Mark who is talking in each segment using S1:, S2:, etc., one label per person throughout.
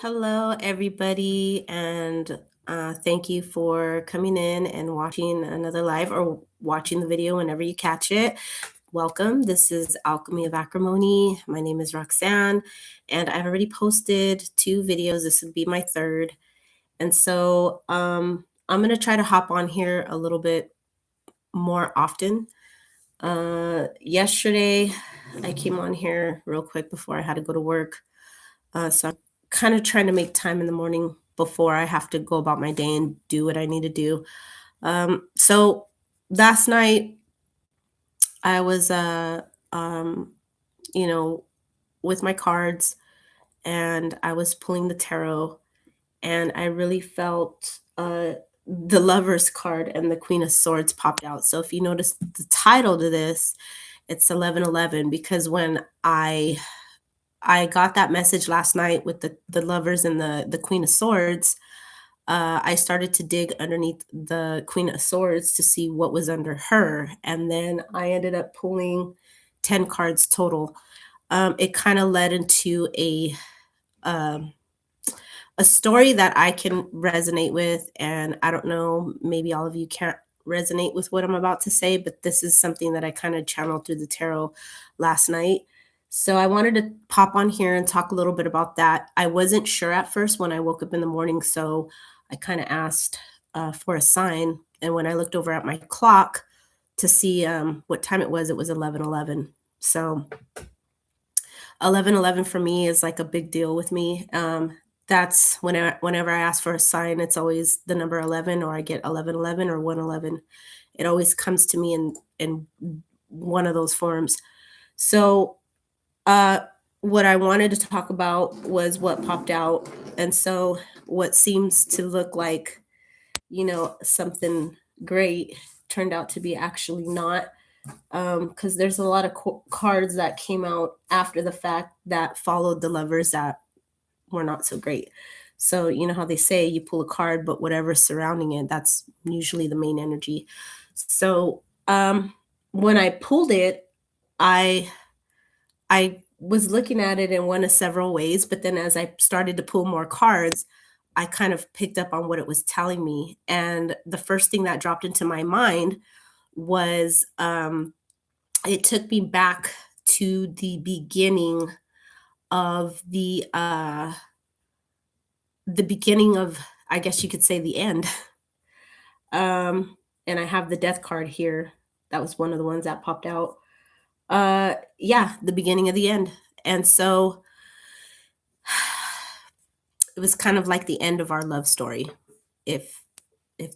S1: Hello, everybody, and thank you for coming in and watching another live or watching the video whenever you catch it. Welcome. This is Alchemy of Acrimony. My name is Roxanne, and I've already posted two videos. This would be my third. And so I'm going to try to hop on here a little bit more often. Yesterday, I came on here real quick before I had to go to work. So I'm kind of trying to make time in the morning before I have to go about my day and do what I need to do. So last night I was, um, you know, with my cards and I was pulling the tarot, and I really felt the Lover's card and the Queen of Swords popped out. So if you notice the title to this, it's 1111 because when I got that message last night with the lovers and the Queen of Swords. I started to dig underneath the Queen of Swords to see what was under her, and then I ended up pulling 10 cards total. It kind of led into um, a story that I can resonate with, and I don't know, maybe all of you can't resonate with what I'm about to say, but this is something that I kind of channeled through the tarot last night. So I wanted to pop on here and talk a little bit about that. I wasn't sure at first when I woke up in the morning, so I kind of asked for a sign, and when I looked over at my clock to see what time it was 11:11. So 11:11 for me is like a big deal with me. That's whenever I ask for a sign, it's always the number 11, or I get 1111 or 111. It always comes to me in one of those forms. So, uh, what I wanted to talk about was what popped out, and so what seems to look like something great turned out to be actually not, because there's a lot of cards that came out after the fact that followed the lovers that were not so great. So, you know how they say you pull a card, but whatever's surrounding it, that's usually the main energy. So, when I pulled it, I I was looking at it in one of several ways, but then as I started to pull more cards, I kind of picked up on what it was telling me. And the first thing that dropped into my mind was it took me back to the beginning of the beginning of, I guess you could say, the end. And I have the death card here. That was one of the ones that popped out. Yeah, the beginning of the end. And so it was kind of like the end of our love story, if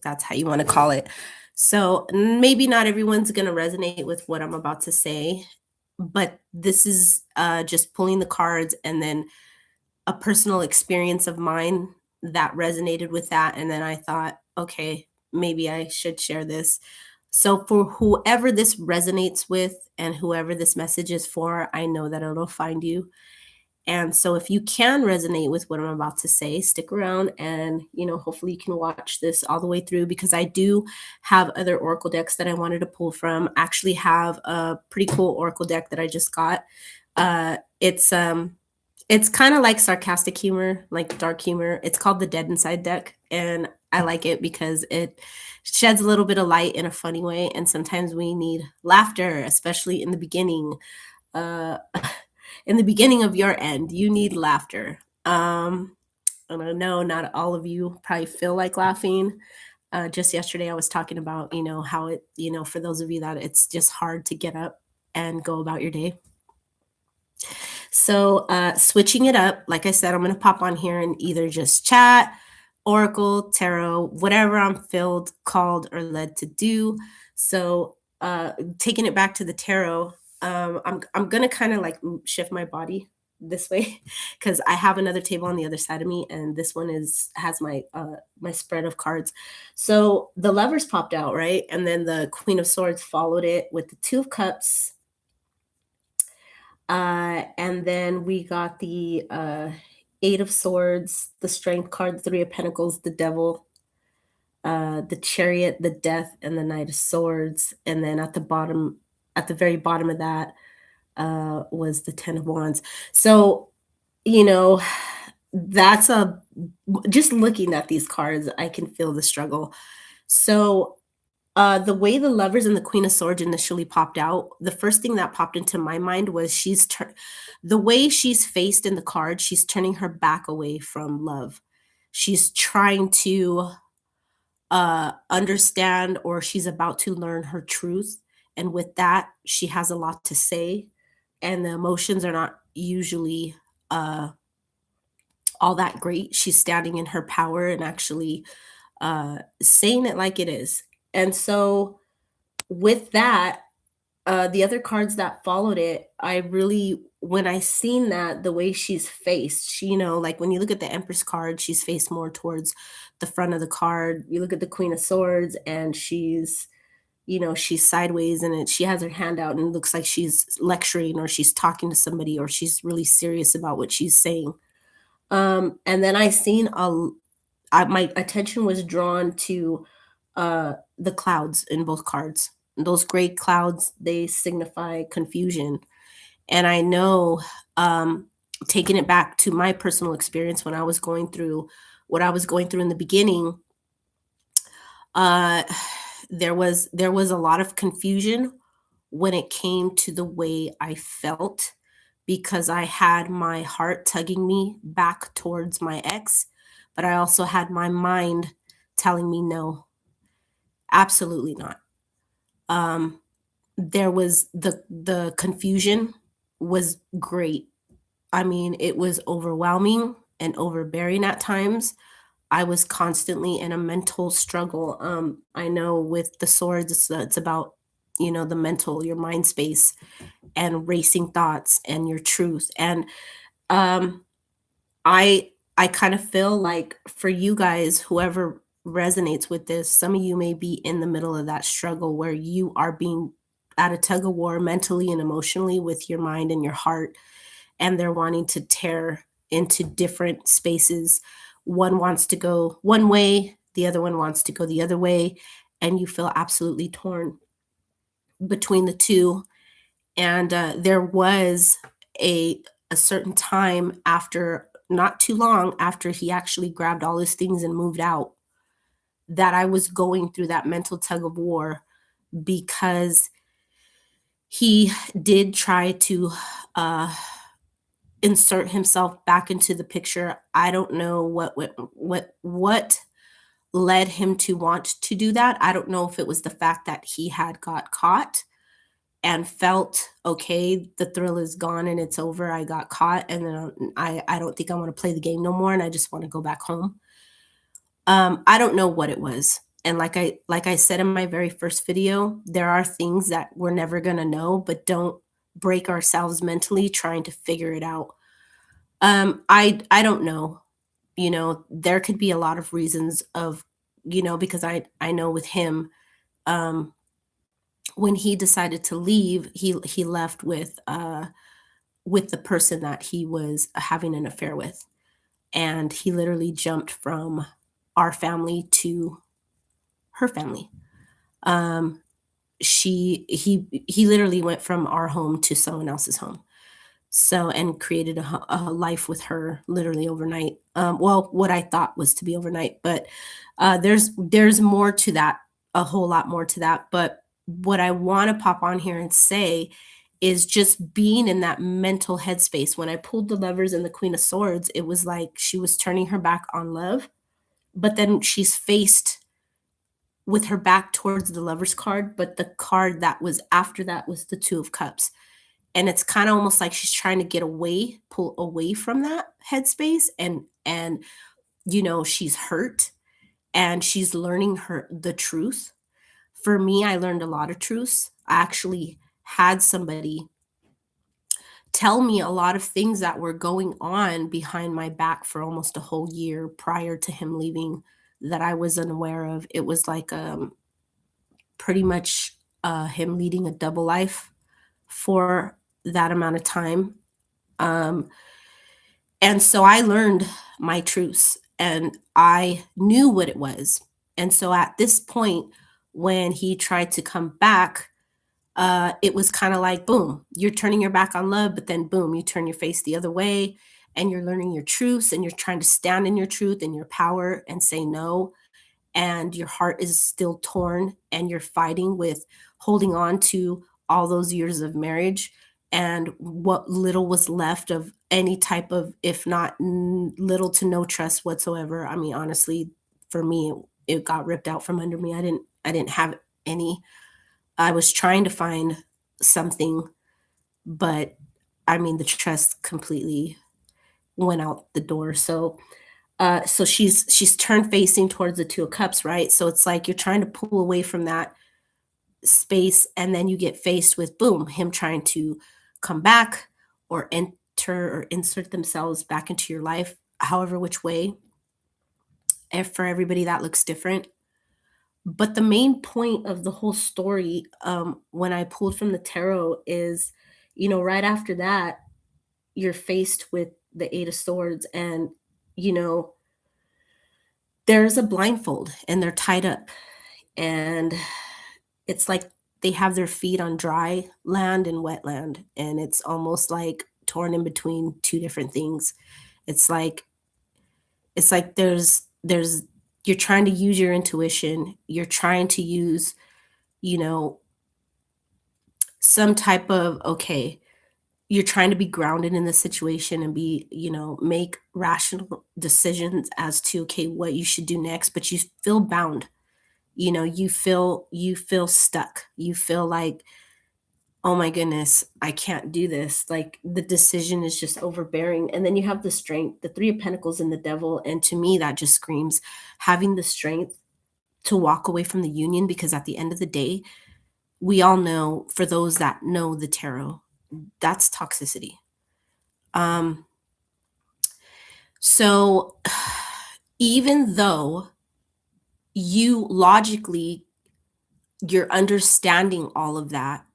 S1: that's how you want to call it. So maybe not everyone's going to resonate with what I'm about to say, but this is just pulling the cards and then a personal experience of mine that resonated with that. And then I thought, okay, maybe I should share this. So, for whoever this resonates with and whoever this message is for, I know that it'll find you. And so, if you can resonate with what I'm about to say, stick around and, hopefully you can watch this all the way through because I do have other Oracle decks that I wanted to pull from. I actually have a pretty cool Oracle deck that I just got. It's kind of like sarcastic humor, like dark humor. It's called the Dead Inside deck, and I like it because it sheds a little bit of light in a funny way. And sometimes we need laughter, especially in the beginning. Uh, in the beginning of your end, you need laughter. And I know not all of you probably feel like laughing. Just yesterday, I was talking about, how it, for those of you that it's just hard to get up and go about your day. So, switching it up, like I said, I'm going to pop on here and either just chat, Oracle, Tarot, whatever I'm filled, called, or led to do. So, taking it back to the Tarot, I'm going to kind of like shift my body this way because I have another table on the other side of me, and this one has my spread of cards. So the Lovers popped out, right, and then the Queen of Swords followed it with the Two of Cups. And then we got the Eight of Swords, the Strength card, Three of Pentacles, the Devil, the Chariot, the Death, and the Knight of Swords. And then at the very bottom of that, was the Ten of Wands. So, you know, that's a just looking at these cards, I can feel the struggle. So, the way the Lovers and the Queen of Swords initially popped out, the first thing that popped into my mind was the way she's faced in the card, she's turning her back away from love. She's trying to understand, or she's about to learn her truth. And with that, she has a lot to say, and the emotions are not usually uh, all that great. She's standing in her power and actually saying it like it is. And so, with that, the other cards that followed it, I really, when I seen that, the way she's faced, she, like when you look at the Empress card, she's faced more towards the front of the card. You look at the Queen of Swords, and she's sideways, and she has her hand out, and it looks like she's lecturing, or she's talking to somebody, or she's really serious about what she's saying. And then my attention was drawn to the clouds in both cards. Those gray clouds, they signify confusion. And I know, taking it back to my personal experience when I was going through what I was going through in the beginning, uh, there was a lot of confusion when it came to the way I felt, because I had my heart tugging me back towards my ex, but I also had my mind telling me no, absolutely not. Um, there was the confusion was great. I mean, it was overwhelming and overbearing at times. I was constantly in a mental struggle. I know with the swords, it's about, the mental, your mind space, and racing thoughts, and your truth. And um, I kind of feel like, for you guys, whoever resonates with this, some of you may be in the middle of that struggle where you are being at a tug of war mentally and emotionally with your mind and your heart, and they're wanting to tear into different spaces. One wants to go one way, the other one wants to go the other way, and you feel absolutely torn between the two. And there was a certain time, after not too long after he actually grabbed all his things and moved out, that I was going through that mental tug of war, because he did try to uh, insert himself back into the picture. I don't know what led him to want to do that. I don't know if it was the fact that he had got caught and felt, okay, the thrill is gone and it's over. I got caught, and then I don't think I want to play the game no more, and I just want to go back home. I don't know what it was. And like I said in my very first video, there are things that we're never gonna know, but don't break ourselves mentally trying to figure it out. I don't know. There could be a lot of reasons of, because I know with him, um, when he decided to leave, he left with the person that he was having an affair with, and he literally jumped from our family to her family. Um, he literally went from our home to someone else's home. So, and created a life with her literally overnight. Well, what I thought was to be overnight, but there's more to that, a whole lot more to that. But what I want to pop on here and say is just being in that mental headspace. When I pulled the Lovers and the Queen of Swords, it was like she was turning her back on love, but then she's faced with her back towards the Lovers card, but the card that was after that was the Two of Cups. And it's kind of almost like she's trying to pull away from that headspace, and she's hurt, and she's learning the truth. For me, I learned a lot of truths. I actually had somebody tell me a lot of things that were going on behind my back for almost a whole year prior to him leaving, that I was unaware of. It was like, pretty much him leading a double life for that amount of time. Um, and so I learned my truths, and I knew what it was. And so at this point, when he tried to come back, it was kind of like, boom, you're turning your back on love, but then boom, you turn your face the other way. and you're learning your truths and you're trying to stand in your truth and your power and say no, and your heart is still torn and you're fighting with holding on to all those years of marriage and what little was left of any type of, if not little to no trust whatsoever. I mean, honestly, for me, it got ripped out from under me. I didn't have any. I was trying to find something, but I mean, the trust completely went out the door. So she's turned facing towards the 2 of cups, right? So it's like you're trying to pull away from that space, and then you get faced with, boom, him trying to come back or enter or insert themselves back into your life, however which way. And for everybody, that looks different. But the main point of the whole story, when I pulled from the tarot is, right after that, you're faced with the 8 of Swords, and, you know, there's a blindfold and they're tied up, and it's like they have their feet on dry land and wet land, and it's almost like torn in between 2 different things. It's like there's you're trying to use your intuition, you're trying to use, you know, some type of, okay, you're trying to be grounded in the situation and be, make rational decisions as to, okay, what you should do next, but you feel bound. You feel stuck. You feel like, oh my goodness, I can't do this. Like the decision is just overbearing. And then you have the strength, the 3 of Pentacles and the Devil. And to me, that just screams having the strength to walk away from the union, because at the end of the day, we all know, for those that know the tarot, that's toxicity. Um, so even though you logically, you're understanding all of that,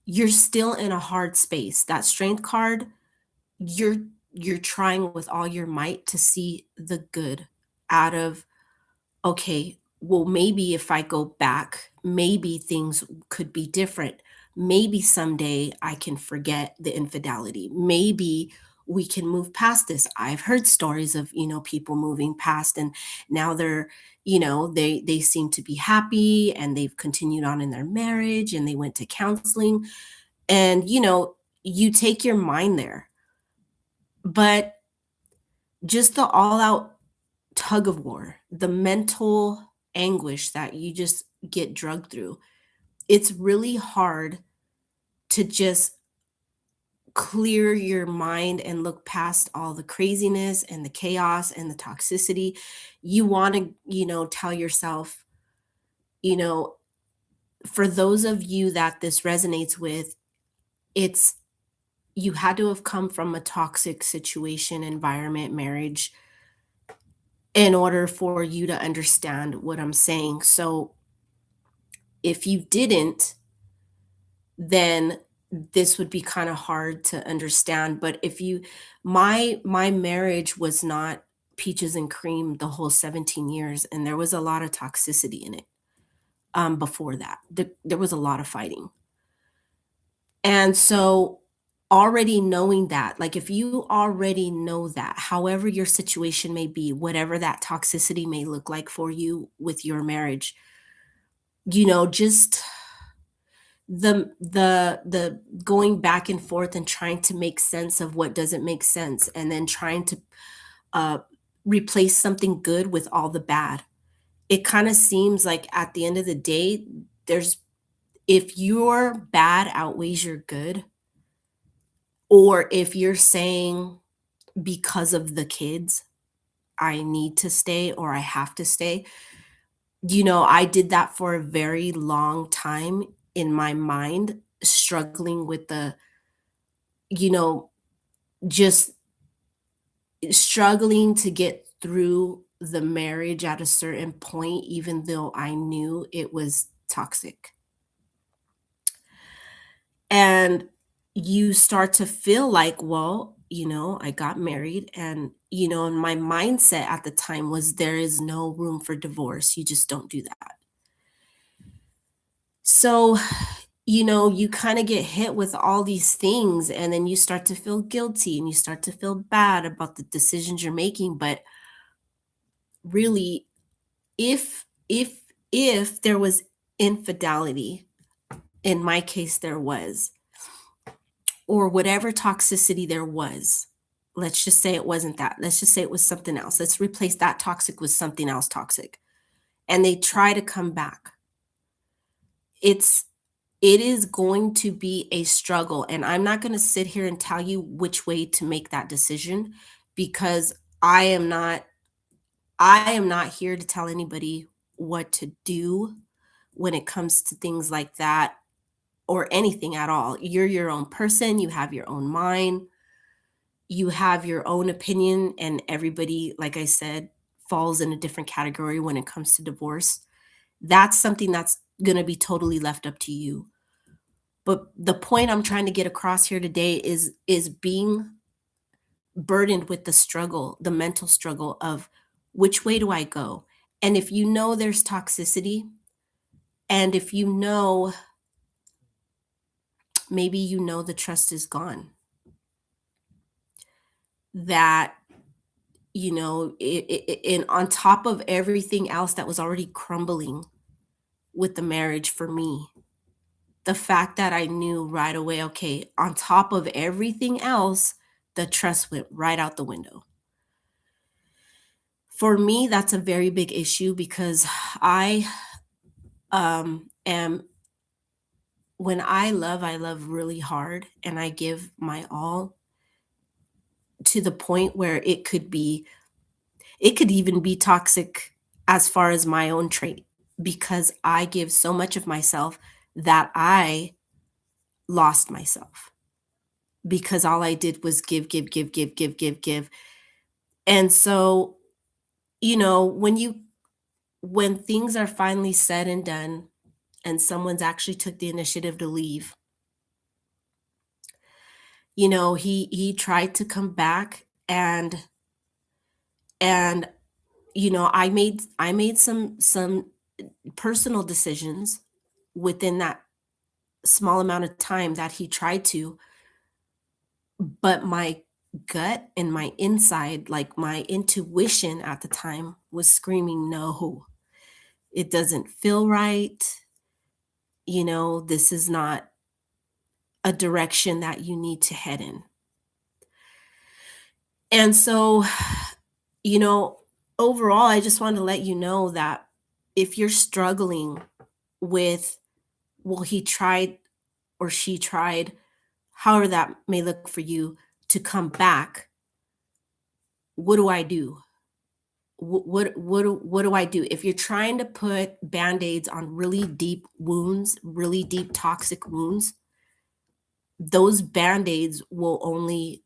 S1: you're still in a hard space. That strength card, you're you're trying with all your might to see the good out of, okay, well, maybe if I go back, maybe things could be different. Maybe someday I can forget the infidelity. Maybe we can move past this. I've heard stories of, people moving past, and now they're, they seem to be happy and they've continued on in their marriage and they went to counseling, and you take your mind there. But just the all out tug of war, the mental anguish that you just get drugged through, it's really hard to just clear your mind and look past all the craziness and the chaos and the toxicity. You want to, tell yourself, you know, for those of you that this resonates with, it's you had to have come from a toxic situation, environment, marriage, in order for you to understand what I'm saying. So if you didn't, then this would be kind of hard to understand. But if you my marriage was not peaches and cream the whole 17 years, and there was a lot of toxicity in it. Before that, there was a lot of fighting. And so already knowing that, like if you already know that, however your situation may be, whatever that toxicity may look like for you with your marriage, just the going back and forth and trying to make sense of what doesn't make sense, and then trying to uh replace something good with all the bad. It kind of seems like at the end of the day, there's if your bad outweighs your good, or if you're saying, because of the kids, I need to stay or I have to stay. I did that for a very long time in my mind, struggling with you know, just struggling to get through the marriage at a certain point, even though I knew it was toxic. And you start to feel like, well, I got married, and my mindset at the time was there is no room for divorce. You just don't do that. So you kind of get hit with all these things, and then you start to feel guilty and you start to feel bad about the decisions you're making. But really, if there was infidelity, in my case there was, or whatever toxicity there was, let's just say it wasn't that. Let's just say it was something else. Let's replace that toxic with something else toxic. And they try to come back. It's it is going to be a struggle, and I'm not going to sit here and tell you which way to make that decision, because I am not I am not here to tell anybody what to do when it comes to things like that, or anything at all. You're your own person, you have your own mind, you have your own opinion, and everybody, like I said, falls in a different category when it comes to divorce. That's something that's going to be totally left up to you. But the point I'm trying to get across here today is being burdened with the struggle, the mental struggle of which way do I go? And if you know there's toxicity, and if you know, maybe you know the trust is gone, that and on top of everything else that was already crumbling with the marriage for me, the fact that I knew right away, okay, on top of everything else, the trust went right out the window. For me, that's a very big issue because I am when I love really hard, and I give my all to the point where it could even be toxic as far as my own trait, because I give so much of myself that I lost myself, because all I did was give, give, give, give, give, give, give. And so, when things are finally said and done, and someone's actually took the initiative to leave, he tried to come back, and I made some personal decisions within that small amount of time that he tried to, but my gut and my inside, like my intuition at the time, was screaming, no, it doesn't feel right. This is not a direction that you need to head in. And so, you know, overall, I just want to let you know that if you're struggling with, well, he tried or she tried, however that may look for you, to come back, what do I do? What do I do? If you're trying to put band-aids on really deep wounds, really deep toxic wounds, those band-aids will only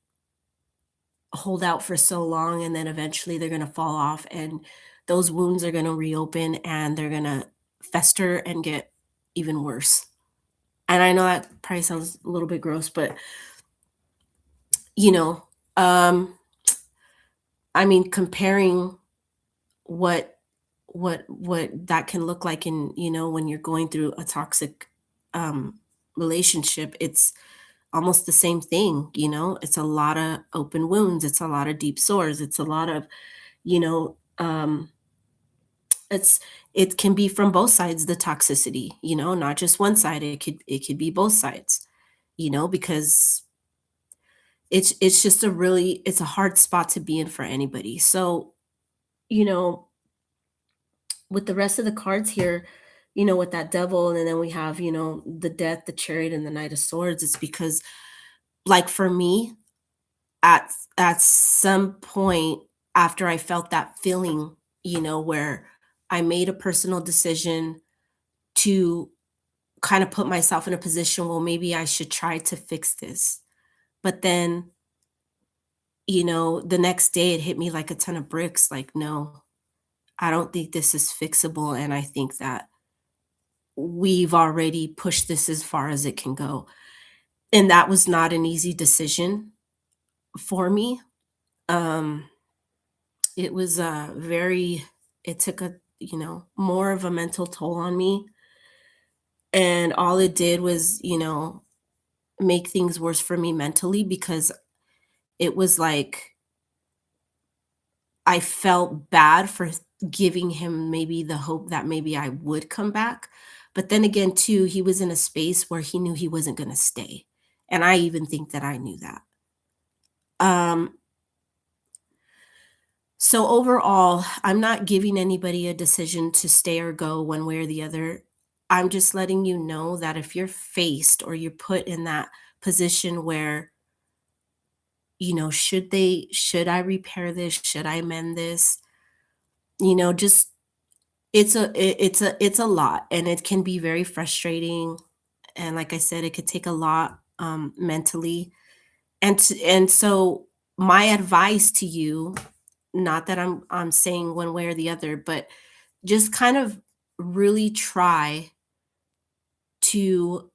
S1: hold out for so long, and then eventually they're going to fall off, and those wounds are going to reopen, and they're going to fester and get even worse. And I know that probably sounds a little bit gross, but you know, um I mean, comparing what what that can look like in, when you're going through a toxic um relationship, it's almost the same thing. It's a lot of open wounds, it's a lot of deep sores, it's a lot of, you know it's it can be from both sides, the toxicity, not just one side. It could be both sides, because it's just it's a hard spot to be in for anybody. So, you know with the rest of the cards here, with that devil, and then we have, the death, the chariot, and the knight of swords. It's because, like, for me, at some point, after I felt that feeling, where I made a personal decision to kind of put myself in a position, well, maybe I should try to fix this. But then, the next day it hit me like a ton of bricks. Like, no, I don't think this is fixable. And I think that we've already pushed this as far as it can go. And that was not an easy decision for me. Um, it was it took more of a mental toll on me. And all it did was, make things worse for me mentally because it was like I felt bad for giving him maybe the hope that maybe I would come back. But then again, too, he was in a space where he knew he wasn't going to stay. And I even think that I knew that. Um, so overall, I'm not giving anybody a decision to stay or go one way or the other. I'm just letting you know that if you're faced or you're put in that position where, should I repair this? Should I mend this? Just it's a lot, and it can be very frustrating, and like I said, it could take a lot, mentally, and so my advice to you, not that I'm saying one way or the other, but just kind of really try to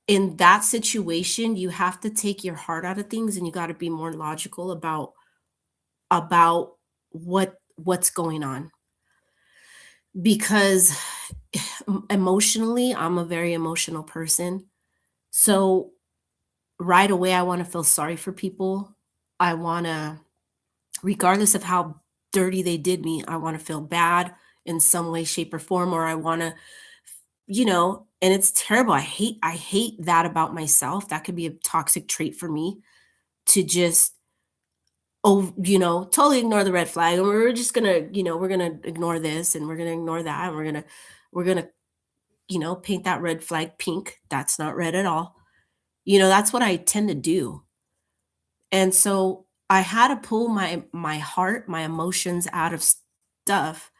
S1: in that situation, you have to take your heart out of things, and you gotta be more logical about what's going on, because emotionally, I'm a very emotional person. So right away, I want to feel sorry for people. I want to, regardless of how dirty they did me, I want to feel bad in some way, shape, or form, or I want to, and it's terrible. I hate that about myself. That could be a toxic trait for me to just, oh, totally ignore the red flag. And we're just gonna, we're gonna ignore this and we're gonna ignore that. And we're gonna paint that red flag pink. That's not red at all. That's what I tend to do. And so I had to pull my heart, my emotions out of stuff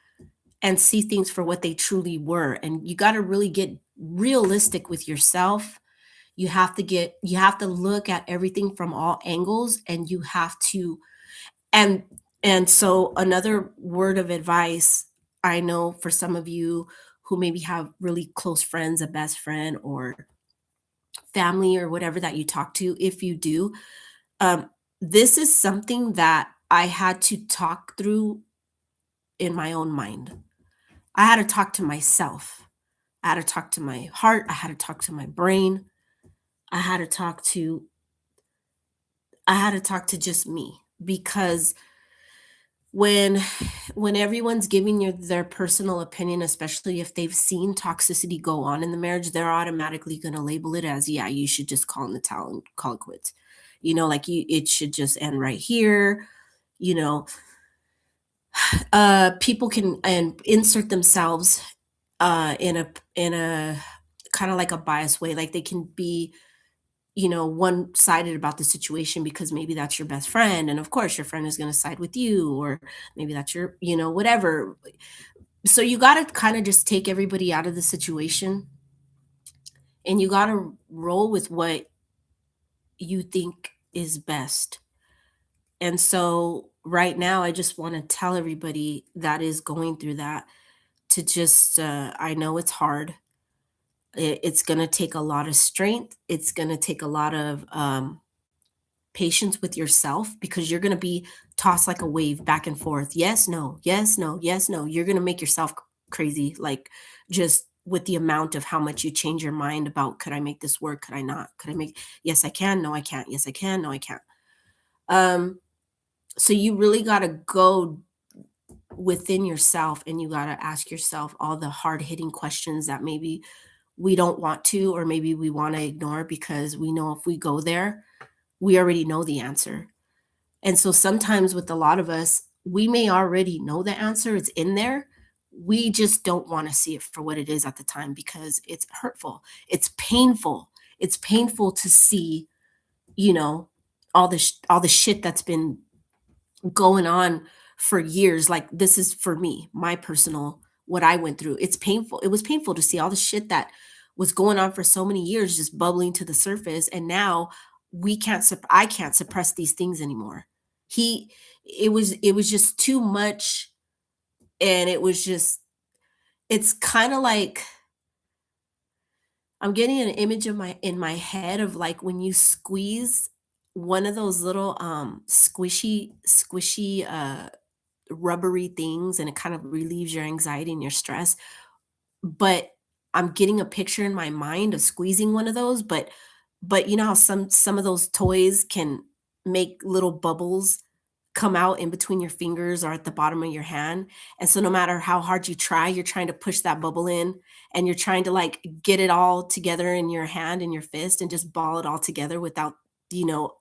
S1: and see things for what they truly were. And you got to really get realistic with yourself. You have to look at everything from all angles, and you have to and and so another word of advice, I know for some of you who maybe have really close friends, a best friend or family or whatever that you talk to, if you do, um, this is something that I had to talk through in my own mind. I had to talk to myself. I had to talk to my heart. I had to talk to my brain. I had to talk to I had to talk to just me because when when everyone's giving you their personal opinion, especially if they've seen toxicity go on in the marriage, they're automatically going to label it as, yeah, you should just call in the towel and call it quits. Like it should just end right here. You know, people can and insert themselves in a kind of like a biased way. Like they can be one-sided about the situation because maybe that's your best friend, and of course your friend is going to side with you, or maybe that's your whatever. So you got to kind of just take everybody out of the situation, and you got to roll with what you think is best. And so right now I just want to tell everybody that is going through that to just I know it's hard. It's going to take a lot of strength. It's going to take a lot of patience with yourself, because you're going to be tossed like a wave back and forth. Yes, no, yes, no, yes, no. You're going to make yourself crazy, like just with the amount of how much you change your mind about, could I make this work? Could I not? Could I make, yes, I can. No, I can't. Yes, I can. No, I can't. Um, so you really got to go within yourself, and you got to ask yourself all the hard hitting questions that maybe we don't want to, or maybe we want to ignore because we know if we go there, we already know the answer. And so sometimes with a lot of us, we may already know the answer, it's in there. We just don't want to see it for what it is at the time because it's hurtful. It's painful. It's painful to see, you know, all the shit that's been going on for years. Like, this is for me, my personal, what I went through. It's painful. It was painful to see all the shit that was going on for so many years just bubbling to the surface, and now I can't suppress these things anymore. He it was just too much, and it's kind of like I'm getting an image of my in my head of like when you squeeze one of those little squishy rubbery things, and it kind of relieves your anxiety and your stress. But I'm getting a picture in my mind of squeezing one of those, but you know how some of those toys can make little bubbles come out in between your fingers or at the bottom of your hand. And so no matter how hard you try, you're trying to push that bubble in and you're trying to like get it all together in your hand and your fist and just ball it all together without, you know,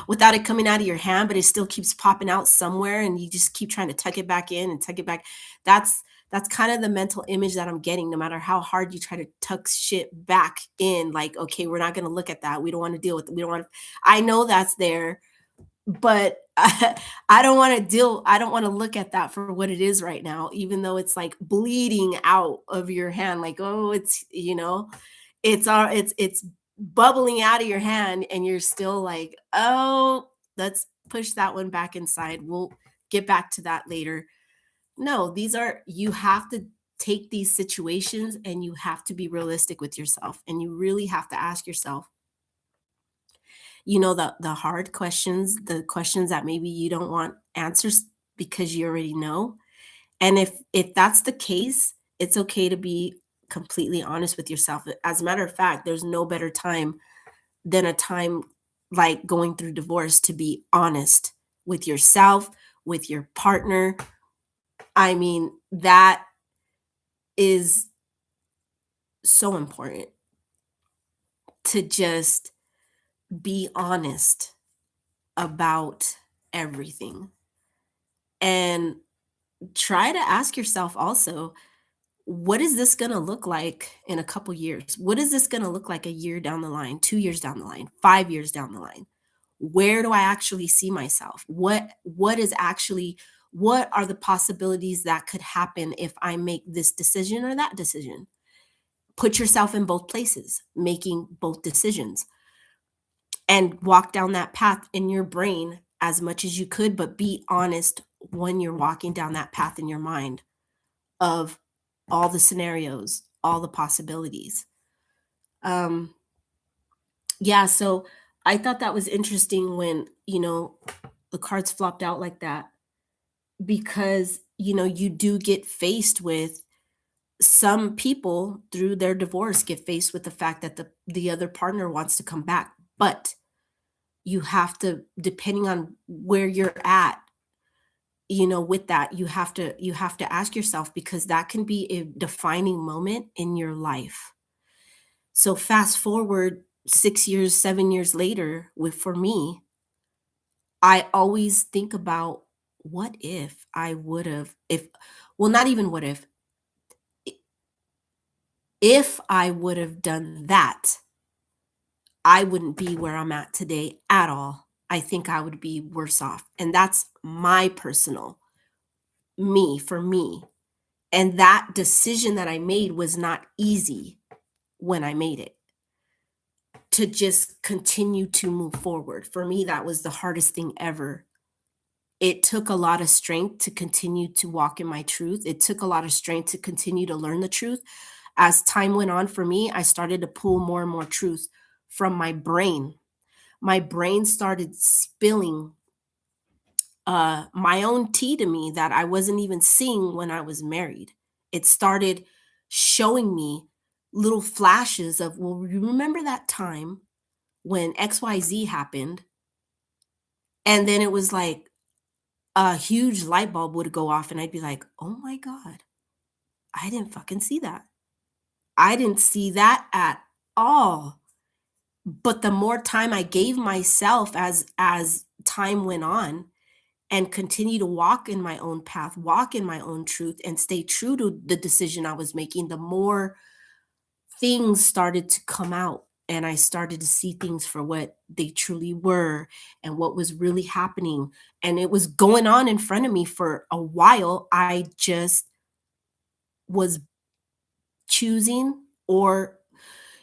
S1: without it coming out of your hand, but it still keeps popping out somewhere and you just keep trying to tuck it back in and tuck it back. That's kind of the mental image that I'm getting no matter how hard you try to tuck shit back in. Like, okay, we're not going to look at that. We don't want to deal with it. We don't want to, I know that's there, but I don't want to deal, I don't want to look at that for what it is right now, even though it's like bleeding out of your hand. Like, oh, it's, you know, it's bubbling out of your hand and you're still like, oh, let's push that one back inside. We'll get back to that later. No, these are, you have to take these situations and you have to be realistic with yourself and you really have to ask yourself, you know, the hard questions, the questions that maybe you don't want answers because you already know. And if that's the case, it's okay to be completely honest with yourself. As a matter of fact, there's no better time than a time like going through divorce to be honest with yourself, with your partner. I mean, that is so important to just be honest about everything. And try to ask yourself also, what is this going to look like in a couple years? What is this going to look like a year down the line, 2 years down the line, 5 years down the line? Where do I actually see myself? What is actually, what are the possibilities that could happen if I make this decision or that decision? Put yourself in both places, making both decisions and walk down that path in your brain as much as you could, but be honest when you're walking down that path in your mind of all the scenarios, all the possibilities. Um, yeah, so I thought that was interesting when, you know, the cards flopped out like that because, you know, you do get faced with some people through their divorce get faced with the fact that the other partner wants to come back, but you have to, depending on where you're at, you know, with that, you have to ask yourself because that can be a defining moment in your life. So fast forward 6 years, 7 years later, with for me, I always think about what if I would have, if, well, not even what if I would have done that, I wouldn't be where I'm at today at all. I think I would be worse off. And that's my personal, me, for me. And that decision that I made was not easy when I made it, to just continue to move forward. For me, that was the hardest thing ever. It took a lot of strength to continue to walk in my truth. It took a lot of strength to continue to learn the truth. As time went on for me, I started to pull more and more truth from my brain. My brain started spilling my own tea to me that I wasn't even seeing when I was married. It started showing me little flashes of, well, you remember that time when XYZ happened? And then it was like a huge light bulb would go off, and I'd be like, oh my God, I didn't fucking see that. I didn't see that at all. But the more time I gave myself as time went on, and continue to walk in my own path, walk in my own truth, and stay true to the decision I was making, the more things started to come out. And I started to see things for what they truly were and what was really happening. And it was going on in front of me for a while. I just was choosing, or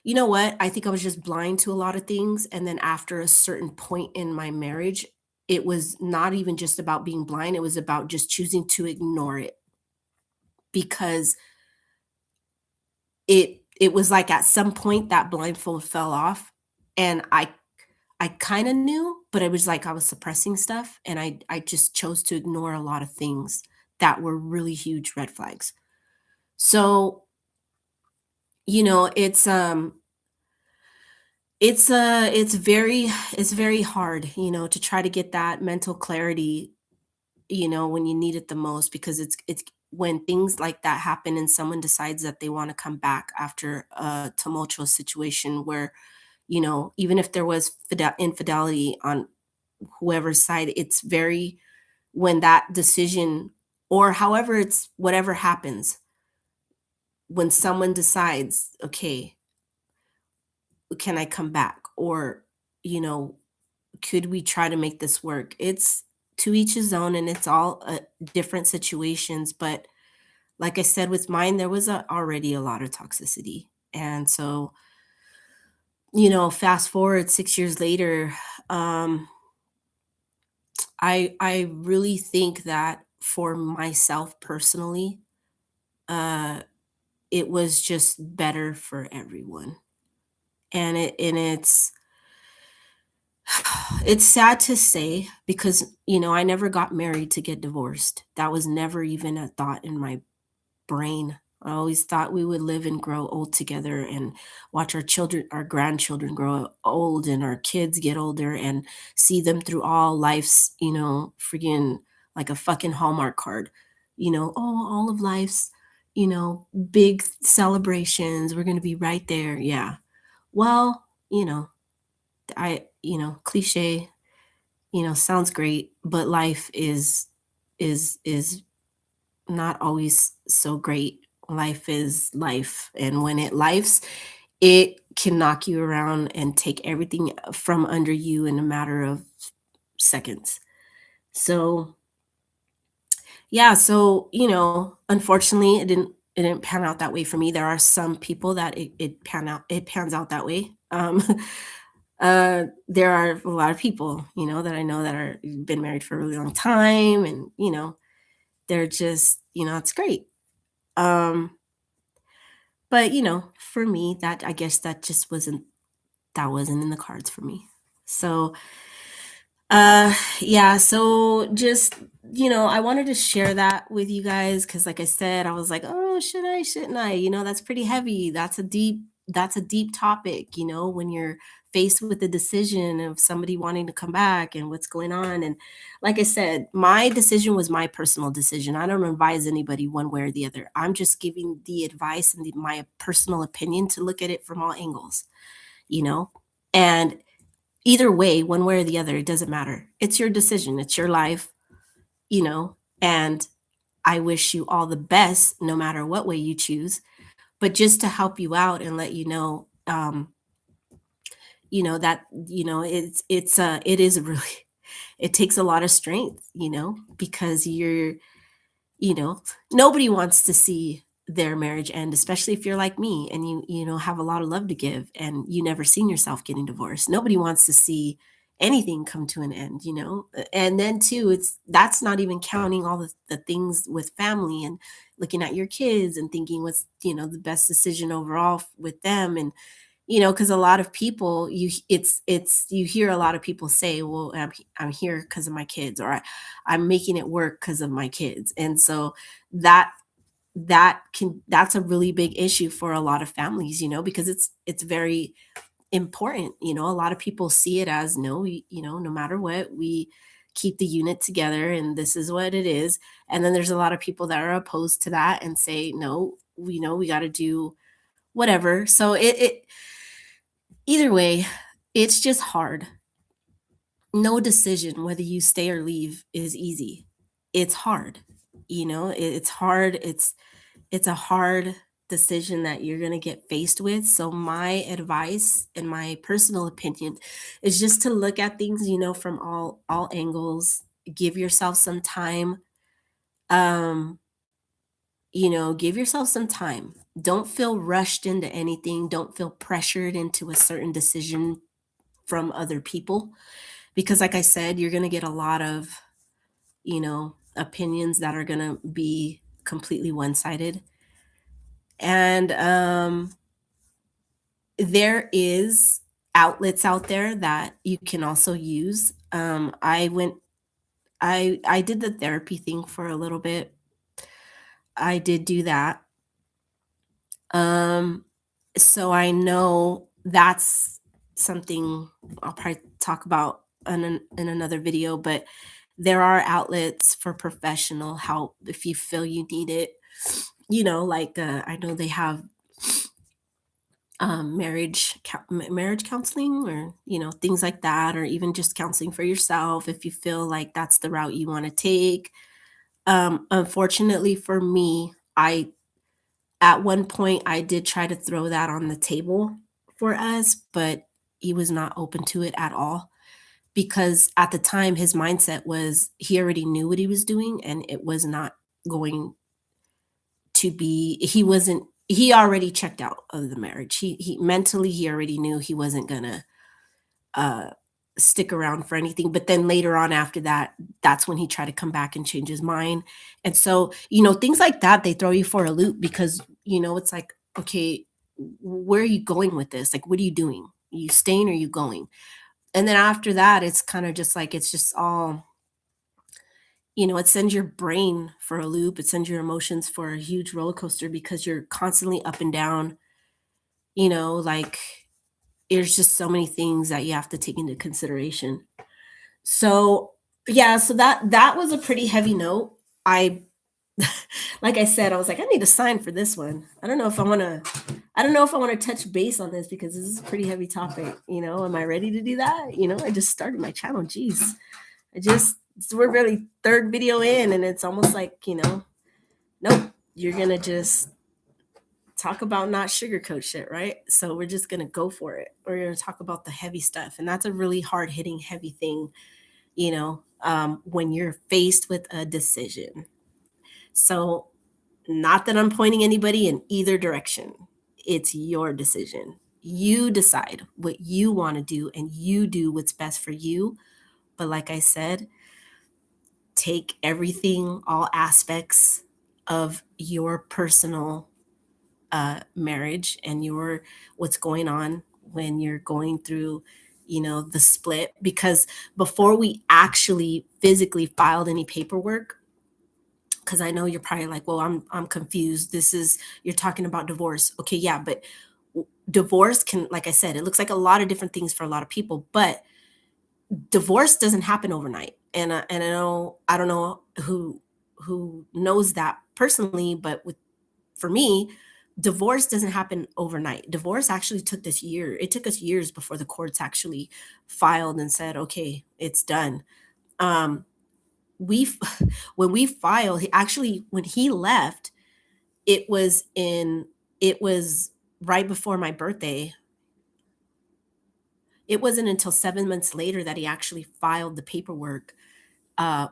S1: you know what? I think I was just blind to a lot of things. And then after a certain point in my marriage, it was not even just about being blind, it was about just choosing to ignore it because it was like at some point that blindfold fell off and I kind of knew, but it was like I was suppressing stuff and I just chose to ignore a lot of things that were really huge red flags. So It's very hard, to try to get that mental clarity, when you need it the most, because it's when things like that happen and someone decides that they want to come back after a tumultuous situation where, even if there was infidelity on whoever's side, it's very, when that decision, or however, it's whatever happens, when someone decides, okay, can I come back? Or, you know, could we try to make this work? It's to each his own, and it's all different situations. But like I said, with mine, there was already a lot of toxicity. And so, fast forward 6 years later, um, I really think that for myself personally, uh, it was just better for everyone. And it's sad to say, because I never got married to get divorced. That was never even a thought in my brain. I always thought we would live and grow old together and watch our children, our grandchildren grow old, and our kids get older, and see them through all life's, freaking, like a fucking Hallmark card. Oh, all of life's, big celebrations. We're going to be right there. Yeah. Well, cliche, sounds great, but life is not always so great. Life is life, and when it lifes, it can knock you around and take everything from under you in a matter of seconds. So, yeah, so, unfortunately, it didn't pan out that way for me. There are some people that it pans out that way. There are a lot of people, that I know that are been married for a really long time, and, they're just, it's great. Um, but, for me, that I guess that wasn't in the cards for me. So, yeah, so just, I wanted to share that with you guys, because like I said, I was like, oh, should I, shouldn't I? That's pretty heavy. That's a deep topic, when you're faced with the decision of somebody wanting to come back and what's going on. And like I said, my decision was my personal decision. I don't advise anybody one way or the other. I'm just giving the advice and my personal opinion to look at it from all angles, you know? And either way, one way or the other, it doesn't matter. It's your decision, it's your life, and I wish you all the best no matter what way you choose. But just to help you out and let you know, that, it is really, it takes a lot of strength, because you know, nobody wants to see their marriage end, especially if you're like me and you have a lot of love to give and you never seen yourself getting divorced. Nobody wants to see anything come to an end, And then too, that's not even counting all the things with family and looking at your kids and thinking what's, the best decision overall with them. And because a lot of people, you hear a lot of people say, well, I'm here because of my kids, or I'm making it work because of my kids. And so that that's a really big issue for a lot of families, because it's very important. A lot of people see it as, no, no matter what, we keep the unit together and this is what it is. And then there's a lot of people that are opposed to that and say, no, we got to do whatever. So it either way, it's just hard. No decision, whether you stay or leave, is easy. It's hard. It's hard. It's a hard decision that you're going to get faced with. So my advice and my personal opinion is just to look at things, from all angles. Give yourself some time. Um, give yourself some time. Don't feel rushed into anything. Don't feel pressured into a certain decision from other people, because like I said, you're going to get a lot of, opinions that are going to be completely one-sided. And there is outlets out there that you can also use. I did the therapy thing for a little bit. I did do that. Um So I know that's something I'll probably talk about in another video, but there are outlets for professional help if you feel you need it. Like I know they have marriage counseling, or things like that, or even just counseling for yourself if you feel like that's the route you want to take. Unfortunately for me, I at one point I did try to throw that on the table for us, but he was not open to it at all, because at the time his mindset was he already knew what he was doing, and it was not going to be he wasn't he already checked out of the marriage. He mentally, he already knew he wasn't gonna uh stick around for anything. But then later on after that, that's when he tried to come back and change his mind. And so, things like that, they throw you for a loop, because it's like, okay, where are you going with this? Like, what are you doing? Are you staying or are you going? And then after that, it's kind of just like, it's just all, it sends your brain for a loop. It sends your emotions for a huge roller coaster, because you're constantly up and down. Like, there's just so many things that you have to take into consideration. So, yeah, so that was a pretty heavy note. I like I said, I was like, I need to sign for this one. I don't know if I want to touch base on this, because this is a pretty heavy topic. Am I ready to do that? I just started my channel. Jeez. We're really third video in, and it's almost like, nope, you're gonna just talk about not sugarcoat shit, right? So we're just gonna go for it. We're gonna talk about the heavy stuff. And that's a really hard hitting, heavy thing, when you're faced with a decision. So, not that I'm pointing anybody in either direction. It's your decision. You decide what you want to do, and you do what's best for you. But like I said, take everything, all aspects of your personal marriage and your what's going on when you're going through the split, because before we actually physically filed any paperwork, because I know you're probably like, well, I'm confused. You're talking about divorce. Okay, yeah, but divorce can, like I said, it looks like a lot of different things for a lot of people, but divorce doesn't happen overnight. And I don't know who knows that personally, but for me, divorce doesn't happen overnight. Divorce actually took this year. It took us years before the courts actually filed and said, okay, it's done. Um, we when we filed, when he left, it was in it was right before my birthday. It wasn't until 7 months later that he actually filed the paperwork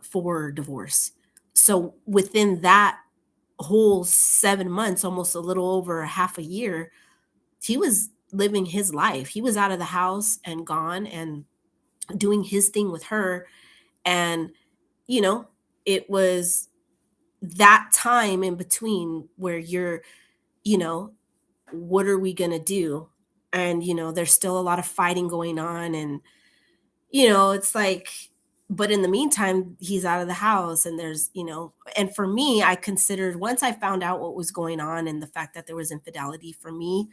S1: for divorce. So within that whole 7 months, almost a little over half a year, he was living his life. He was out of the house and gone and doing his thing with her. And, you know, it was that time in between where you're, you know, what are we going to do? And, there's still a lot of fighting going on. And, it's like, but in the meantime, he's out of the house, and and for me, I considered, once I found out what was going on and the fact that there was infidelity for me,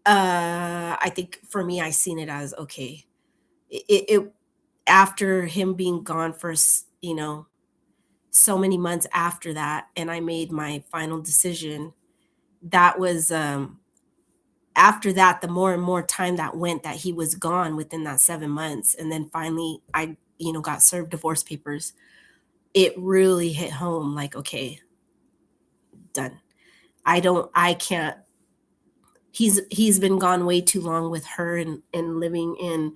S1: I think for me, I seen it as okay. It after him being gone for so many months after that, and I made my final decision. That was after that, the more and more time that went that he was gone within that 7 months, and then finally I got served divorce papers. It really hit home. Like, okay, done. I can't. He's been gone way too long with her, and living in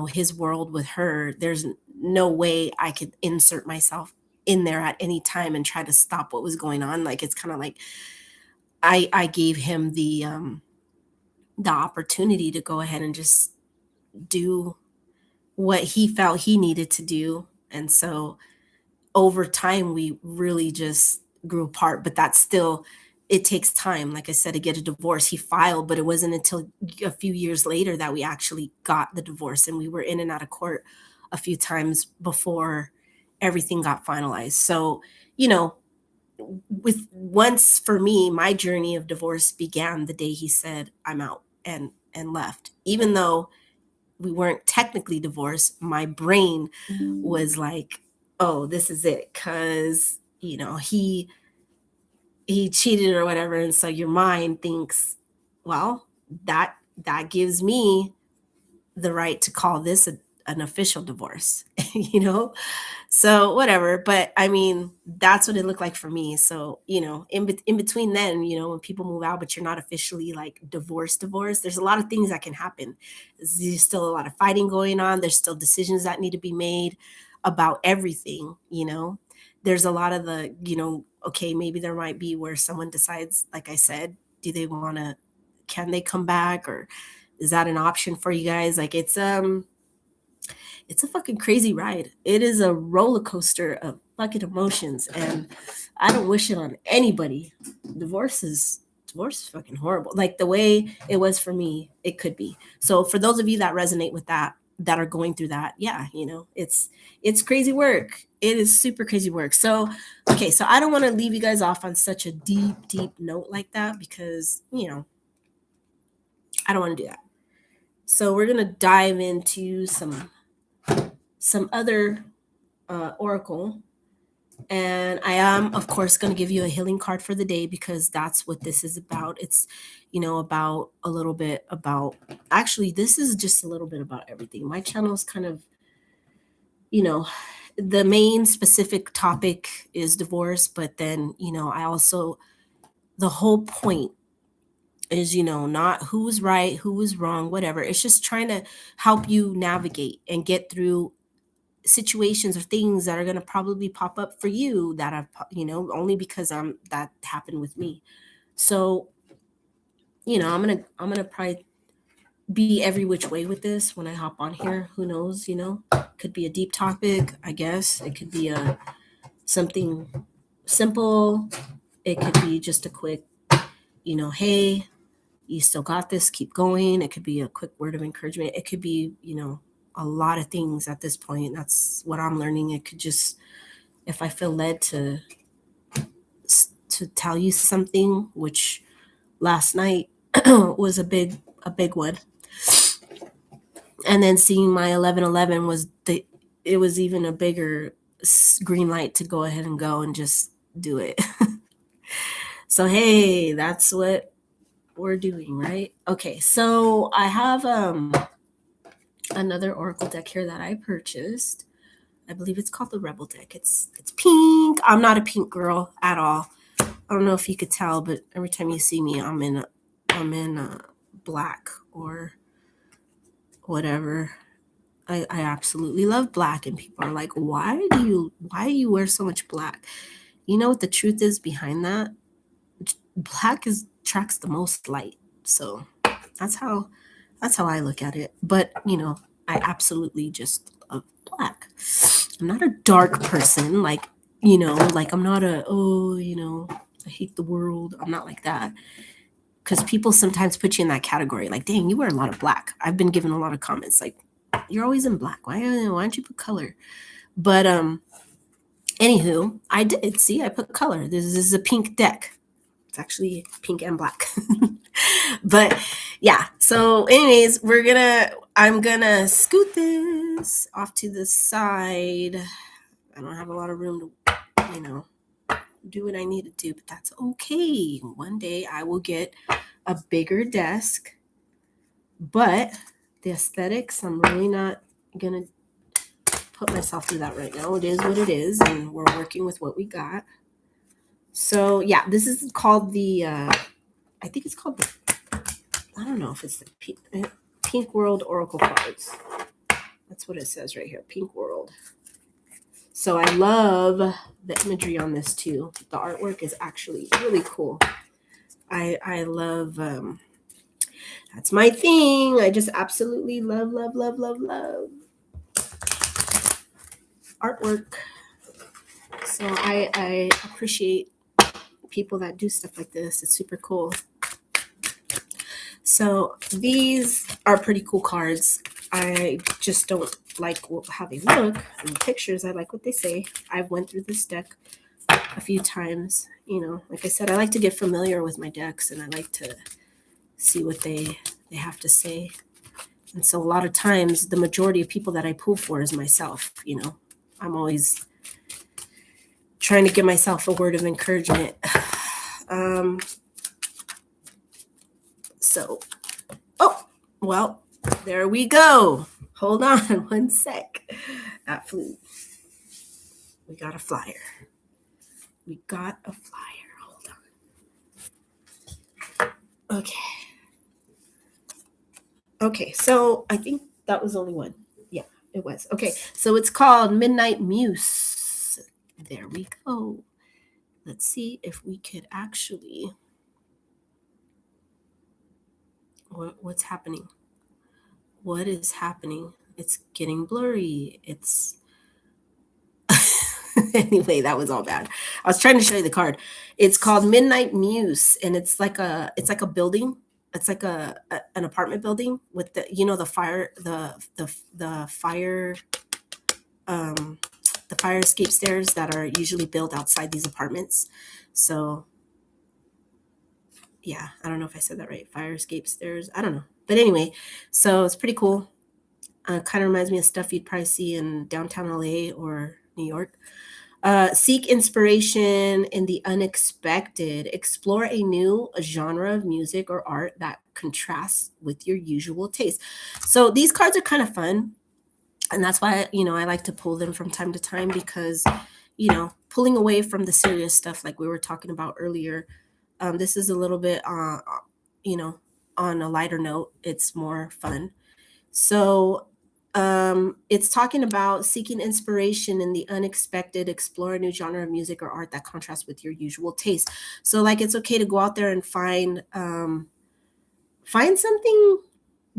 S1: his world with her. There's no way I could insert myself in there at any time and try to stop what was going on. Like, it's kind of like I gave him the opportunity to go ahead and just do what he felt he needed to do. And so over time, we really just grew apart. But that's still, it takes time. Like I said, to get a divorce, he filed, but it wasn't until a few years later that we actually got the divorce. And we were in and out of court a few times before everything got finalized. So, you know, with once for me, my journey of divorce began the day he said, I'm out and left. Even though we weren't technically divorced, my brain was like, oh, this is it. Cause, you know, he cheated or whatever. And so your mind thinks, well, that gives me the right to call this an official divorce, you know? So whatever, but I mean, that's what it looked like for me. So, you know, in between then, you know, when people move out, but you're not officially like divorced, there's a lot of things that can happen. There's still a lot of fighting going on. There's still decisions that need to be made about everything, you know. There's a lot of the, you know, okay, maybe there might be where someone decides, like I said, do they want to, can they come back, or is that an option for you guys? Like it's a fucking crazy ride. It is a roller coaster of fucking emotions, and I don't wish it on anybody. Divorce is fucking horrible. Like the way it was for me, it could be. So for those of you that resonate with that are going through that, yeah, you know, it's crazy work. It is super crazy work. So okay, so I don't want to leave you guys off on such a deep note like that, because, you know, I don't want to do that. So we're gonna dive into some other oracle, and I am of course going to give you a healing card for the day, because that's what this is about. It's, you know, about a little bit about, actually this is just a little bit about everything. My channel is kind of, you know, the main specific topic is divorce, but then, you know, I also, the whole point is, you know, not who was right, who was wrong, whatever. It's just trying to help you navigate and get through situations or things that are going to probably pop up for you that I've, you know, only because that happened with me. So, you know, I'm going to probably be every which way with this when I hop on here. Who knows, you know? Could be a deep topic, I guess. It could be a something simple. It could be just a quick, you know, hey, you still got this, keep going. It could be a quick word of encouragement. It could be, you know, a lot of things at this point. That's what I'm learning. It could just, if I feel led to tell you something, which last night was a big one. And then seeing my 1111 was it was even a bigger green light to go ahead and go and just do it. So hey, that's what we're doing, right? Okay, so I have another oracle deck here that I purchased. I believe it's called the Rebel deck. It's pink. I'm not a pink girl at all. I don't know if you could tell, but every time you see me, I'm in black or whatever. I absolutely love black, and people are like, why do you wear so much black? You know what the truth is behind that? Black attracts the most light. So that's how I look at it. But you know, I absolutely just love black. I'm not a dark person, like, you know, like I'm not you know, I hate the world. I'm not like that. Because people sometimes put you in that category, like, dang, you wear a lot of black. I've been given a lot of comments like, you're always in black. Why don't you put color? But anywho, I did see I put color. This is a pink deck. It's actually pink and black. But yeah, so anyways, I'm gonna scoot this off to the side. I don't have a lot of room to, you know, do what I need to do, but that's okay. One day I will get a bigger desk, but the aesthetics, I'm really not gonna put myself through that right now. It is what it is, and we're working with what we got. So yeah, this is called the I think it's called the, I don't know if it's the Pink World Oracle cards. That's what it says right here, Pink World. So I love the imagery on this too. The artwork is actually really cool. I love that's my thing. I just absolutely love artwork. So I appreciate people that do stuff like this. It's super cool. So these are pretty cool cards. I just don't like how they look in the pictures. I like what they say. I've went through this deck a few times. Like I said, I like to get familiar with my decks, and I like to see what they have to say. And so a lot of times, the majority of people that I pull for is myself. I'm always trying to give myself a word of encouragement. So, well, there we go. Hold on 1 sec. That flew. We got a flyer. Hold on. Okay, so I think that was only one. Yeah, it was. Okay, so it's called Midnight Muse. There we go. Let's see if we could actually. What's happening? What is happening? It's getting blurry. It's anyway, that was all bad. I was trying to show you the card. It's called Midnight Muse, and it's like a building. It's like an apartment building with the fire the fire the fire escape stairs that are usually built outside these apartments. So yeah, I don't know if I said that right. Fire escape stairs. I don't know, but anyway, so it's pretty cool. Kind of reminds me of stuff you'd probably see in downtown LA or New York. Seek inspiration in the unexpected. Explore a new genre of music or art that contrasts with your usual taste. So these cards are kind of fun. And that's why, I like to pull them from time to time because, pulling away from the serious stuff like we were talking about earlier, this is a little bit, on a lighter note. It's more fun. So it's talking about seeking inspiration in the unexpected, explore a new genre of music or art that contrasts with your usual taste. So like it's okay to go out there and find something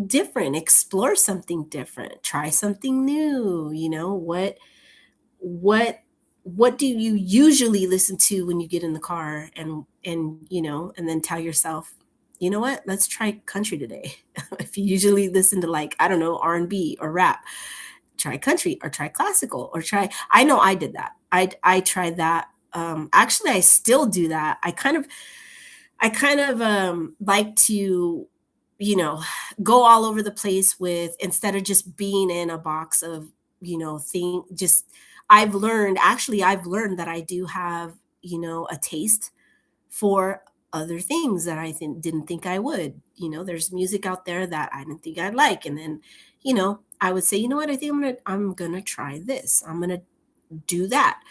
S1: different, explore something different, try something new. What do you usually listen to when you get in the car and then tell yourself, you know what, let's try country today. If you usually listen to, like, I don't know, R&B or rap, try country or try classical or try. I know I did that. I tried that. Actually, I still do that. I kind of like to, you know, go all over the place with, instead of just being in a box of, thing. Just I've learned that I do have, a taste for other things that didn't think I would. There's music out there that I didn't think I'd like, and then, I would say, you know what, I think I'm gonna try this. I'm gonna do that.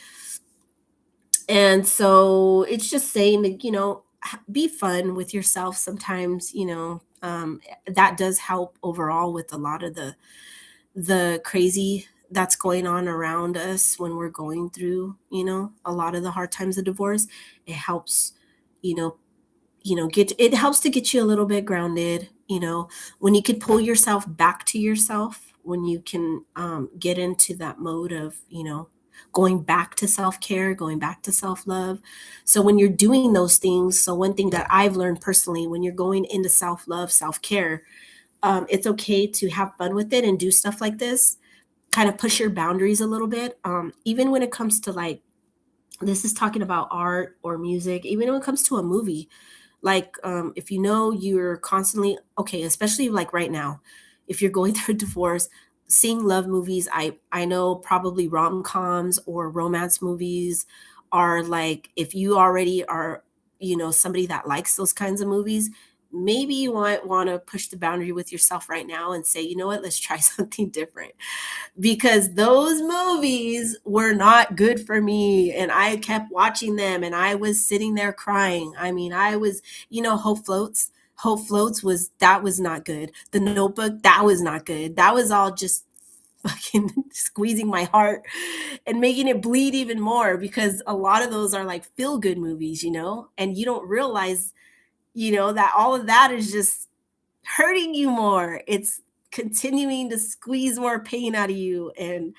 S1: And so it's just saying that, be fun with yourself sometimes. That does help overall with a lot of the crazy that's going on around us when we're going through, a lot of the hard times of divorce. It helps, you know get it helps to get you a little bit grounded. When you could pull yourself back to yourself, when you can get into that mode of, going back to self-care, going back to self-love. So when you're doing those things, so one thing that I've learned personally, when you're going into self-love, self-care, it's okay to have fun with it and do stuff like this, kind of push your boundaries a little bit. Even when it comes to, like, this is talking about art or music, even when it comes to a movie. Like, if you're constantly, okay, especially like right now, if you're going through a divorce, seeing love movies, I know probably rom-coms or romance movies are, like, if you already are, somebody that likes those kinds of movies, maybe you might want to push the boundary with yourself right now and say, you know what, let's try something different, because those movies were not good for me, and I kept watching them and I was sitting there crying. I mean, I was, Hope Floats was not good. The Notebook, that was not good. That was all just fucking squeezing my heart and making it bleed even more, because a lot of those are like feel good movies, and you don't realize, that all of that is just hurting you more. It's continuing to squeeze more pain out of you, and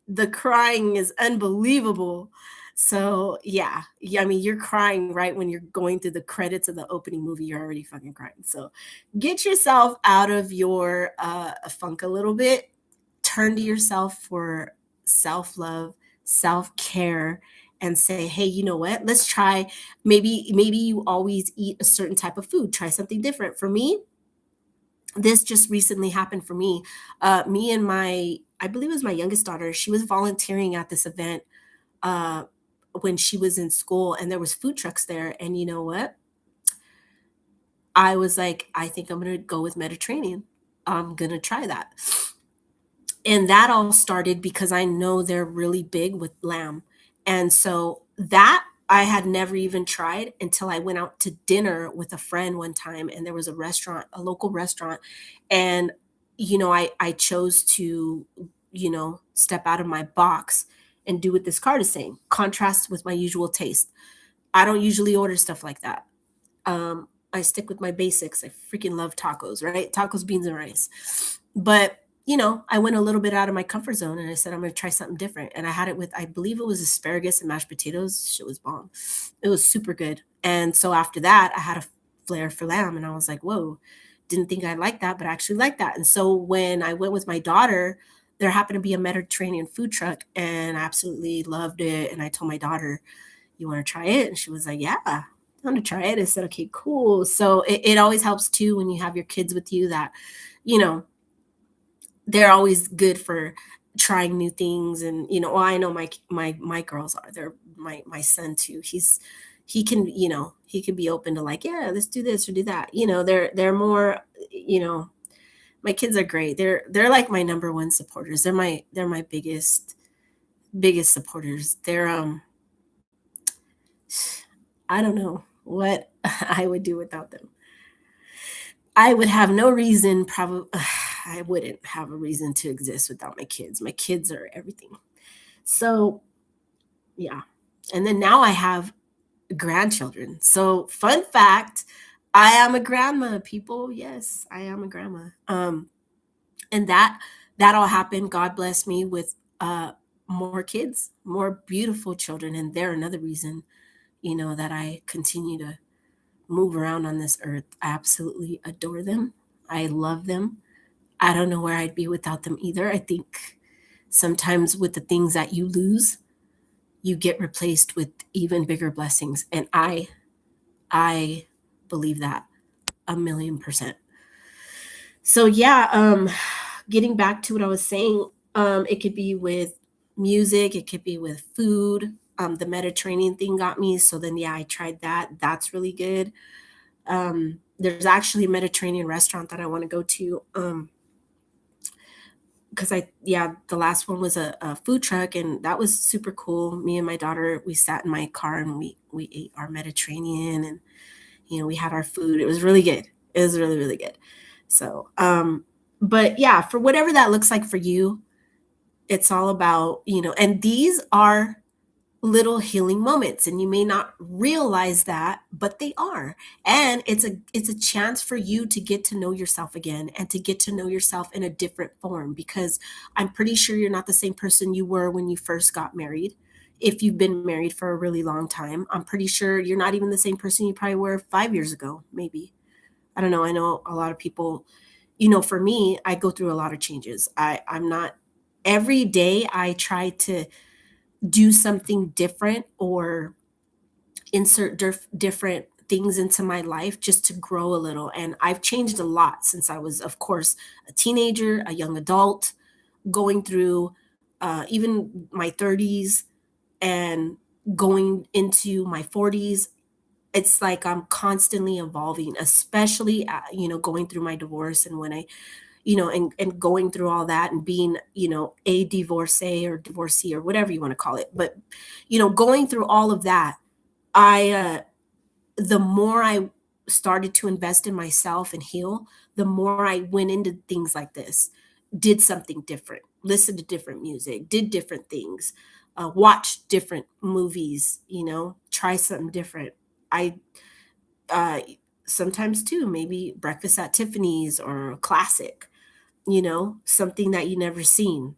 S1: the crying is unbelievable. So yeah, yeah, I mean, you're crying right when you're going through the credits of the opening movie. You're already fucking crying. So get yourself out of your funk a little bit. Turn to yourself for self love, self care, and say, hey, you know what, let's try, maybe you always eat a certain type of food, try something different. For me, this just recently happened for me. Me and my, I believe it was my youngest daughter, she was volunteering at this event uh, when she was in school, and there was food trucks there. And you know what? I was like, I think I'm gonna go with Mediterranean. I'm gonna try that. And that all started because I know they're really big with lamb. And so that I had never even tried until I went out to dinner with a friend one time, and there was a restaurant, a local restaurant, and I chose to, step out of my box and do what this card is saying, contrast with my usual taste. I don't usually order stuff like that. I stick with my basics. I freaking love tacos, right? Tacos, beans, and rice. But I went a little bit out of my comfort zone and I said I'm gonna try something different. And I had it with, I believe it was asparagus and mashed potatoes. Shit was bomb. It was super good. And so after that, I had a flair for lamb, and I was like, whoa, didn't think I'd like that, but I actually like that. And so when I went with my daughter, there happened to be a Mediterranean food truck, and I absolutely loved it. And I told my daughter, you want to try it? And she was like, yeah, I want to try it. I said, okay, cool. So it always helps too when you have your kids with you, that, you know, they're always good for trying new things. And, well, I know my girls are, they're my son too. He can be open to like, yeah, let's do this or do that. They're more, you know, my kids are great. They're like my number one supporters. They're my biggest supporters. I don't know what I would do without them. I would have no reason, probably, I wouldn't have a reason to exist without my kids. My kids are everything. So, yeah. And then now I have grandchildren. So, fun fact, I am a grandma, people. Yes, I am a grandma. And that all happened. God bless me with more kids, more beautiful children, and they're another reason, that I continue to move around on this earth. I absolutely adore them. I love them. I don't know where I'd be without them either. I think sometimes with the things that you lose, you get replaced with even bigger blessings. And I believe that 1,000,000%. So yeah, getting back to what I was saying, it could be with music, it could be with food. The Mediterranean thing got me. So then yeah, I tried that. That's really good. There's actually a Mediterranean restaurant that I want to go to. Because yeah, the last one was a food truck, and that was super cool. Me and my daughter, we sat in my car and we ate our Mediterranean, and we had our food. It was really good. It was really, really good. So, but yeah, for whatever that looks like for you, it's all about, and these are little healing moments, and you may not realize that, but they are. And it's a chance for you to get to know yourself again, and to get to know yourself in a different form, because I'm pretty sure you're not the same person you were when you first got married. If you've been married for a really long time, I'm pretty sure you're not even the same person you probably were 5 years ago, maybe. I don't know. I know a lot of people, for me, I go through a lot of changes. I'm not, every day I try to do something different, or insert different things into my life just to grow a little. And I've changed a lot since I was, of course, a teenager, a young adult, going through even my 30s, and going into my 40s. It's like I'm constantly evolving, especially going through my divorce, and when I and going through all that, and being a divorcee or divorcee or whatever you want to call it. But going through all of that, I the more I started to invest in myself and heal, the more I went into things like this, did something different, listened to different music, did different things, watched different movies, try something different. I uh, sometimes too, maybe Breakfast at Tiffany's or a classic, something that you never seen.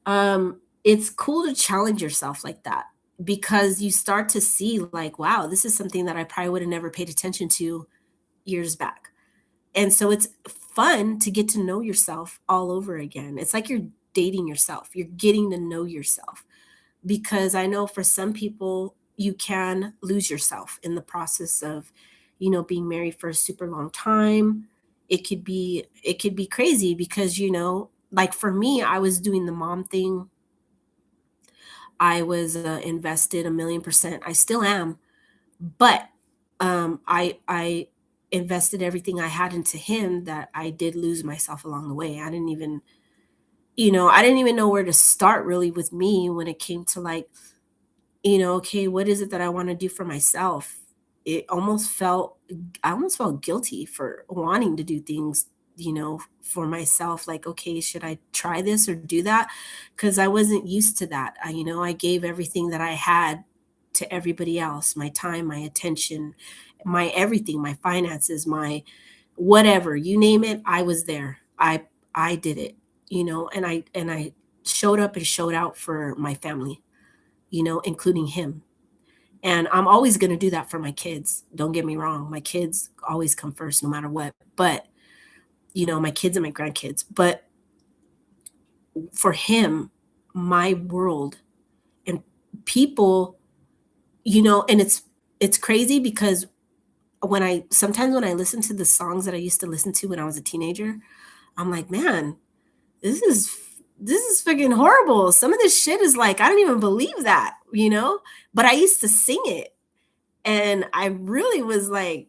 S1: It's cool to challenge yourself like that, because you start to see like, wow, this is something that I probably would have never paid attention to years back. And so it's fun to get to know yourself all over again. It's like you're dating yourself. You're getting to know yourself. because I know for some people you can lose yourself in the process of, being married for a super long time. It could be crazy because, like for me, I was doing the mom thing. I was invested 1,000,000%. I still am, but I invested everything I had into him, that I did lose myself along the way. I didn't even know where to start really with me when it came to, like, okay, what is it that I want to do for myself? It almost felt, I almost felt guilty for wanting to do things, for myself. Like, okay, should I try this or do that? Because I wasn't used to that. I gave everything that I had to everybody else, my time, my attention, my everything, my finances, my whatever, you name it, I was there. I did it, and I showed up and showed out for my family, including him. And I'm always going to do that for my kids. Don't get me wrong. My kids always come first no matter what. But, my kids and my grandkids. But for him, my world and people, and it's crazy because when I listen to the songs that I used to listen to when I was a teenager, I'm like, man, this is this is freaking horrible. Some of this shit is like, I don't even believe that. But I used to sing it, and I really was like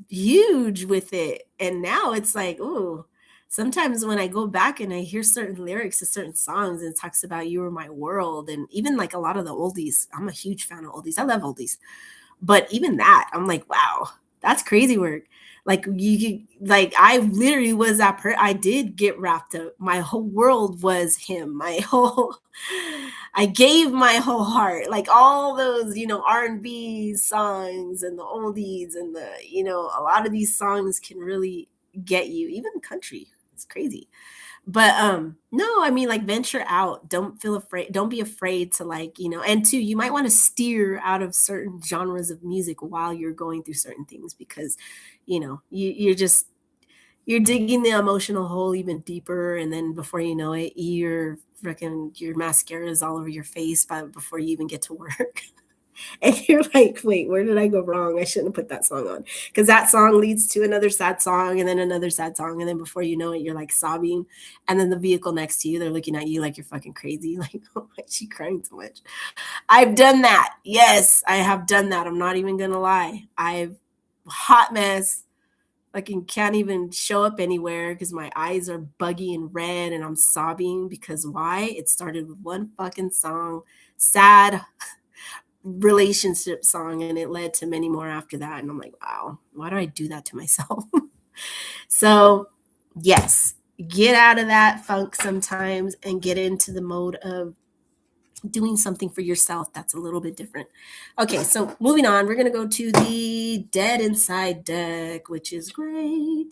S1: huge with it. And now it's like, ooh, sometimes when I go back and I hear certain lyrics to certain songs and it talks about you were my world, and even like a lot of the oldies, I'm a huge fan of oldies. I love oldies. But even that, I'm like, wow, that's crazy work. Like like I literally was I did get wrapped up. My whole world was him. I gave my whole heart. Like all those, R&B songs and the oldies and a lot of these songs can really get you, even country. It's crazy. But no, I mean, like, venture out. Don't feel afraid. Don't be afraid to, like, and two, you might want to steer out of certain genres of music while you're going through certain things, because you're digging the emotional hole even deeper, and then before you know it, your mascara is all over your face before you even get to work. And you're like, wait, where did I go wrong? I shouldn't have put that song on. Because that song leads to another sad song, and then another sad song. And then before you know it, you're like sobbing. And then the vehicle next to you, they're looking at you like you're fucking crazy. Like, oh, why is she crying so much? I've done that. Yes, I have done that. I'm not even going to lie. I've hot mess. Fucking can't even show up anywhere because my eyes are buggy and red and I'm sobbing. Because why? It started with one fucking song, sad relationship song, and it led to many more after that. And I'm like, wow, why do I do that to myself? So yes, get out of that funk sometimes and get into the mode of doing something for yourself that's a little bit different. Okay, so moving on, we're going to go to the Dead Inside deck, which is great.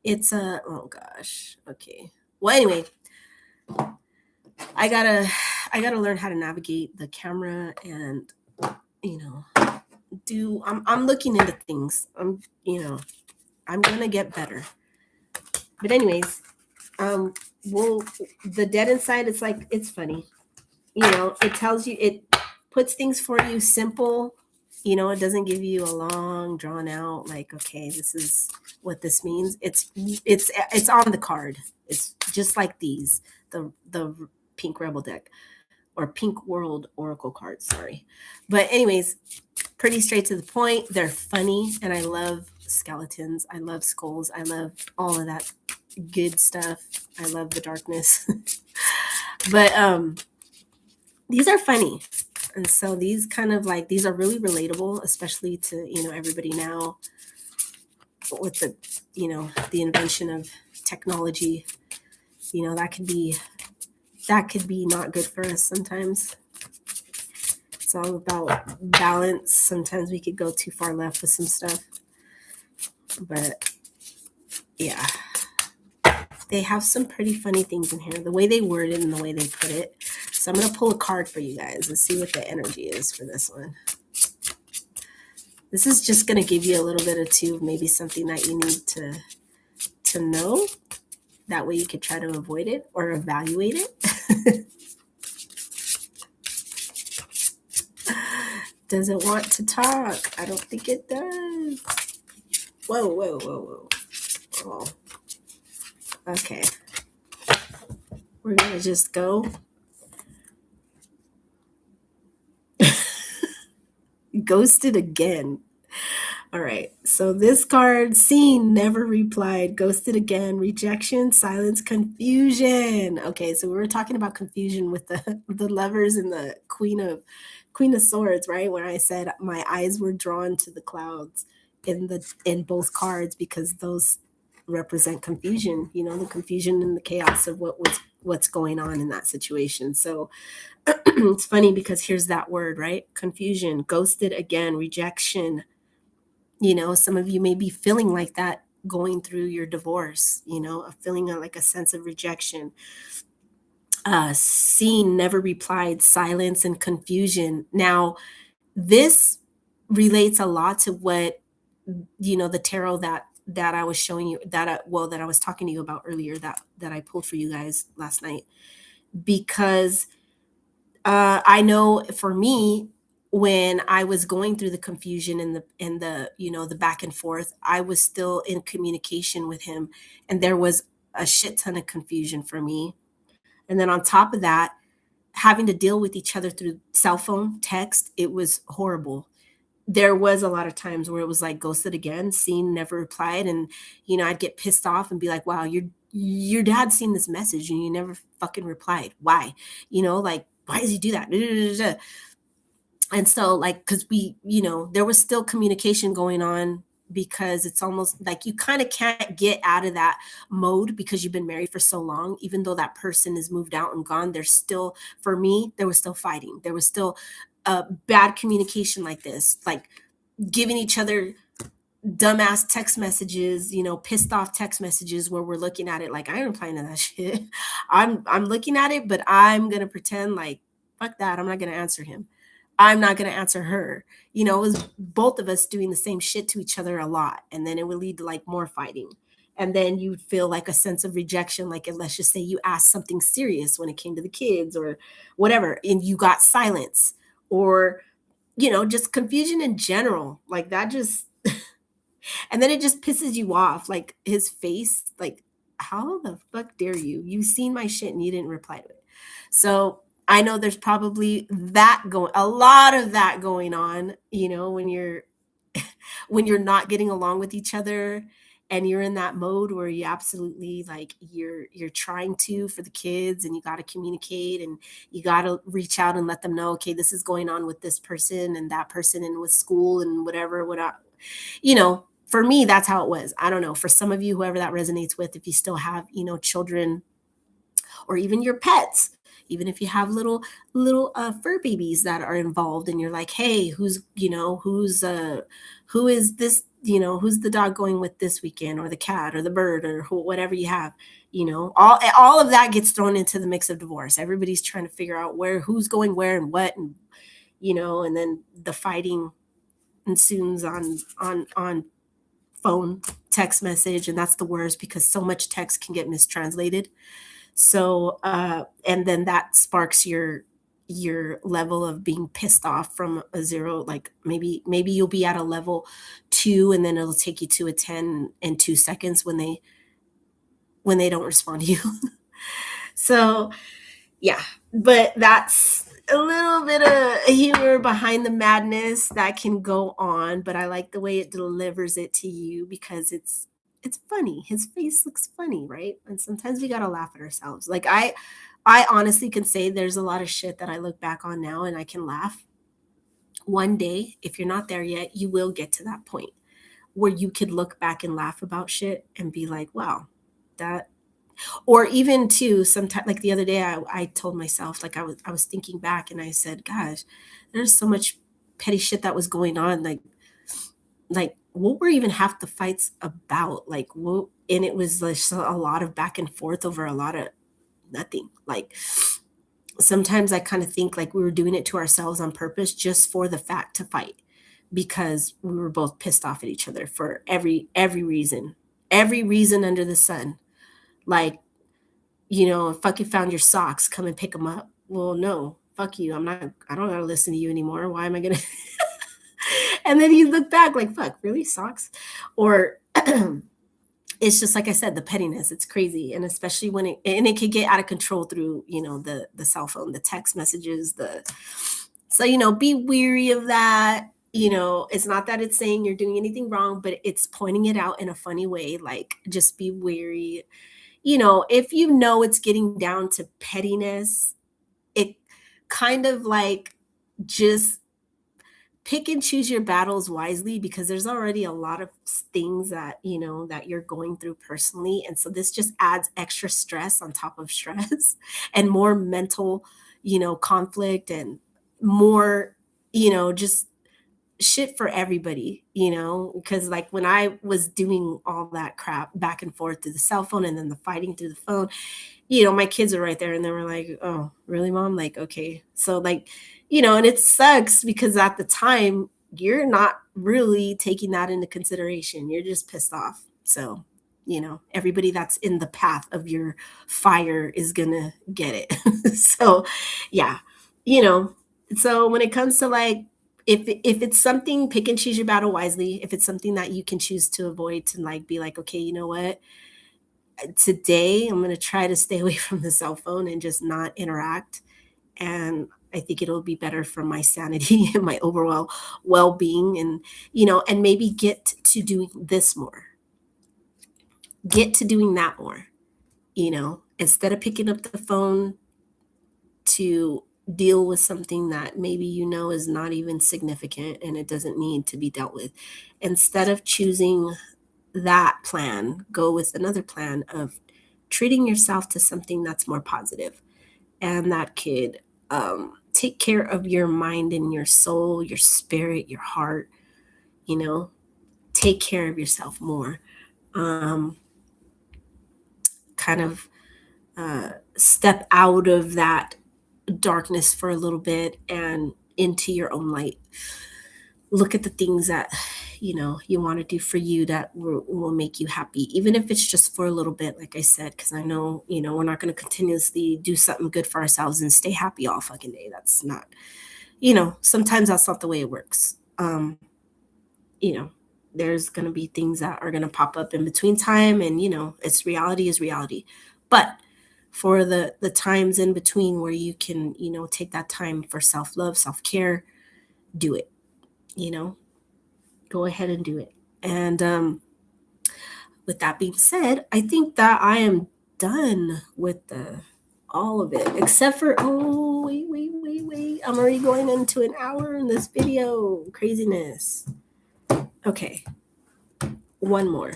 S1: It's a, oh gosh, okay, well, anyway, I gotta learn how to navigate the camera, and you know I'm looking into things. I'm gonna get better. But anyways, well, the Dead Inside, it's like, it's funny. It tells you, it puts things for you simple. It doesn't give you a long drawn out, like, okay, this is what this means. It's on the card. It's just like the Pink Rebel deck, or Pink World Oracle cards, sorry. But anyways, pretty straight to the point. They're funny, and I love skeletons. I love skulls. I love all of that good stuff. I love the darkness. But these are funny. And so these these are really relatable, especially to, everybody now with the invention of technology. That could be not good for us sometimes. It's all about balance. Sometimes we could go too far left with some stuff. But yeah, they have some pretty funny things in here. The way they word it and the way they put it. So I'm going to pull a card for you guys and see what the energy is for this one. This is just going to give you a little bit of two, maybe something that you need to know. That way you could try to avoid it or evaluate it. Does it want to talk? I don't think it does. Whoa, whoa, whoa, whoa. Oh, okay. We're gonna just go. Ghosted again. All right. So this card, seen, never replied, ghosted again, rejection, silence, confusion. Okay, so we were talking about confusion with the lovers and the Queen of Swords, right? When I said my eyes were drawn to the clouds in both cards because those represent confusion, the confusion and the chaos of what's going on in that situation. So it's funny because here's that word, right? Confusion, ghosted again, rejection. Some of you may be feeling like that going through your divorce, a feeling of like a sense of rejection. Seen, never replied, silence and confusion. Now, this relates a lot to what, the tarot that I was showing you that I was talking to you about earlier that I pulled for you guys last night because I know for me, when I was going through the confusion and the the back and forth, I was still in communication with him, and there was a shit ton of confusion for me. And then on top of that, having to deal with each other through cell phone, text, it was horrible. There was a lot of times where it was like ghosted again, seen, never replied, and I'd get pissed off and be like, "Wow, your dad's seen this message and you never fucking replied. Why?" Like why does he do that? And so like because there was still communication going on because it's almost like you kind of can't get out of that mode because you've been married for so long. Even though that person is moved out and gone, there's still, for me, there was still fighting, there was still bad communication, like this, like giving each other dumbass text messages, pissed off text messages where we're looking at it like I ain't replying to that shit. I'm looking at it, but I'm gonna pretend like fuck that. I'm not gonna answer him. I'm not gonna answer her. It was both of us doing the same shit to each other a lot. And then it would lead to like more fighting. And then you'd feel like a sense of rejection, like let's just say you asked something serious when it came to the kids or whatever, and you got silence or just confusion in general. Like that just and then it just pisses you off, like, his face, like, "How the fuck dare you? You've seen my shit and you didn't reply to it." So, I know there's probably a lot of that going on, when you're when you're not getting along with each other and you're in that mode where you absolutely like you're trying to for the kids and you got to communicate and you got to reach out and let them know, okay, this is going on with this person and that person and with school and whatever for me, that's how it was. I don't know. For some of you, whoever that resonates with, if you still have, children or even your pets, even if you have little fur babies that are involved and you're like, hey, who is this, who's the dog going with this weekend or the cat or the bird or whatever you have, all of that gets thrown into the mix of divorce. Everybody's trying to figure out who's going where and what, and and then the fighting ensues on phone, text message, and that's the worst because so much text can get mistranslated. So and then that sparks your level of being pissed off from a zero. Like maybe you'll be at a level 2 and then it'll take you to a 10 in 2 seconds when they don't respond to you. So yeah, but that's a little bit of humor behind the madness that can go on, but I like the way it delivers it to you because it's funny. His face looks funny, right? And sometimes we got to laugh at ourselves. Like I honestly can say there's a lot of shit that I look back on now and I can laugh. One day, if you're not there yet, you will get to that point where you could look back and laugh about shit and be like, wow, that, or even too sometimes, like the other day I told myself, like I was thinking back and I said, gosh, there's so much petty shit that was going on, like what were even half the fights about, like what, and it was like a lot of back and forth over a lot of nothing. Like sometimes I kind of think like we were doing it to ourselves on purpose just for the fact to fight because we were both pissed off at each other for every reason under the sun. Like fucking found your socks, come and pick them up. Well, no. fuck you. I don't gotta listen to you anymore. Why am I gonna and then you look back like, fuck, really sucks? Or it's just like I said, the pettiness. It's crazy, and especially when it could get out of control through the cell phone, the text messages, the so be weary of that. It's not that it's saying you're doing anything wrong, but it's pointing it out in a funny way. Like, just be wary. If it's getting down to pettiness, it kind of like just pick and choose your battles wisely, because there's already a lot of things that you're going through personally, and so this just adds extra stress on top of stress and more mental conflict, and more just shit for everybody, because like when I was doing all that crap back and forth through the cell phone and then the fighting through the phone, my kids are right there and they were like, "Oh, really, mom?" Like, okay. So like, and it sucks because at the time you're not really taking that into consideration. You're just pissed off. So, everybody that's in the path of your fire is gonna get it. So, yeah. You know, so when it comes to like if it's something, pick and choose your battle wisely. If it's something that you can choose to avoid, to like be like, okay, you know what? Today I'm going to try to stay away from the cell phone and just not interact, and I think it'll be better for my sanity and my overall well-being, and and maybe get to doing this more, get to doing that more, instead of picking up the phone to deal with something that maybe is not even significant and it doesn't need to be dealt with. Instead of choosing that plan, go with another plan of treating yourself to something that's more positive and that could take care of your mind and your soul, your spirit, your heart, you know, take care of yourself more. Um, kind of step out of that darkness for a little bit and into your own light. Look at the things that you want to do for you that will make you happy, even if it's just for a little bit, like I said, because I know we're not going to continuously do something good for ourselves and stay happy all fucking day. That's not, sometimes that's not the way it works. You know there's going to be things that are going to pop up in between time, and it's reality is reality. But for the times in between where you can take that time for self-love, self-care, do it. you know go ahead and do it. And with that being said, I think that I am done with the all of it, except for, oh, wait, I'm already going into an hour in this video. Craziness. Okay, one more.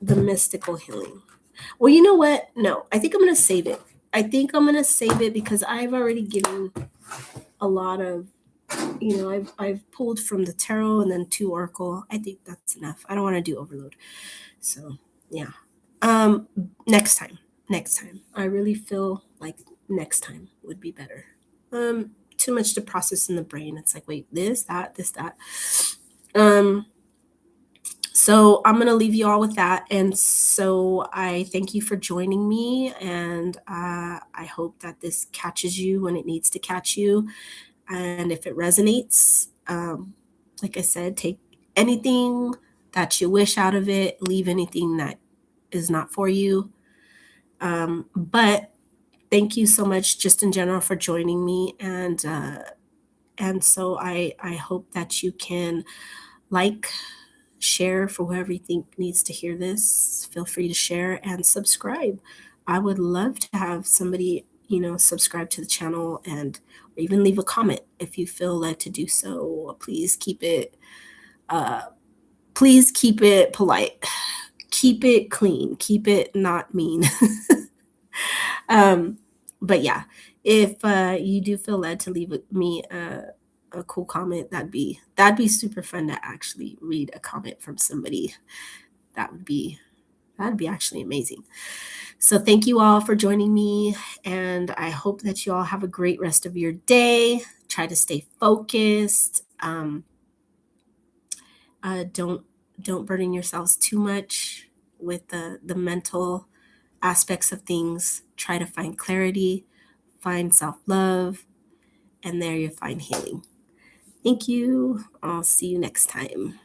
S1: The mystical healing. Well, you know what? No, I think I'm gonna save it. I think I'm gonna save it because I've already given a lot of, I've pulled from the tarot and then 2 oracle. I think that's enough. I don't want to do overload. So yeah. Um next time. Next time. I really feel like next time would be better. Too much to process in the brain. It's like, wait, this, that. Um so I'm going to leave you all with that. And so I thank you for joining me. And I hope that this catches you when it needs to catch you. And if it resonates, like I said, take anything that you wish out of it, leave anything that is not for you. But thank you so much, just in general, for joining me. And so I hope that you can like, share for whoever you think needs to hear this. Feel free to share and subscribe. I would love to have somebody, subscribe to the channel, and or even leave a comment if you feel led to do so. Uh, please keep it polite. Keep it clean. Keep it not mean. um, but yeah, if you do feel led to leave me a cool comment, that'd be super fun to actually read a comment from somebody. That'd be actually amazing. So thank you all for joining me, and I hope that you all have a great rest of your day. Try to stay focused. Don't burden yourselves too much with the mental aspects of things. Try to find clarity, find self love, and there you find healing. Thank you. I'll see you next time.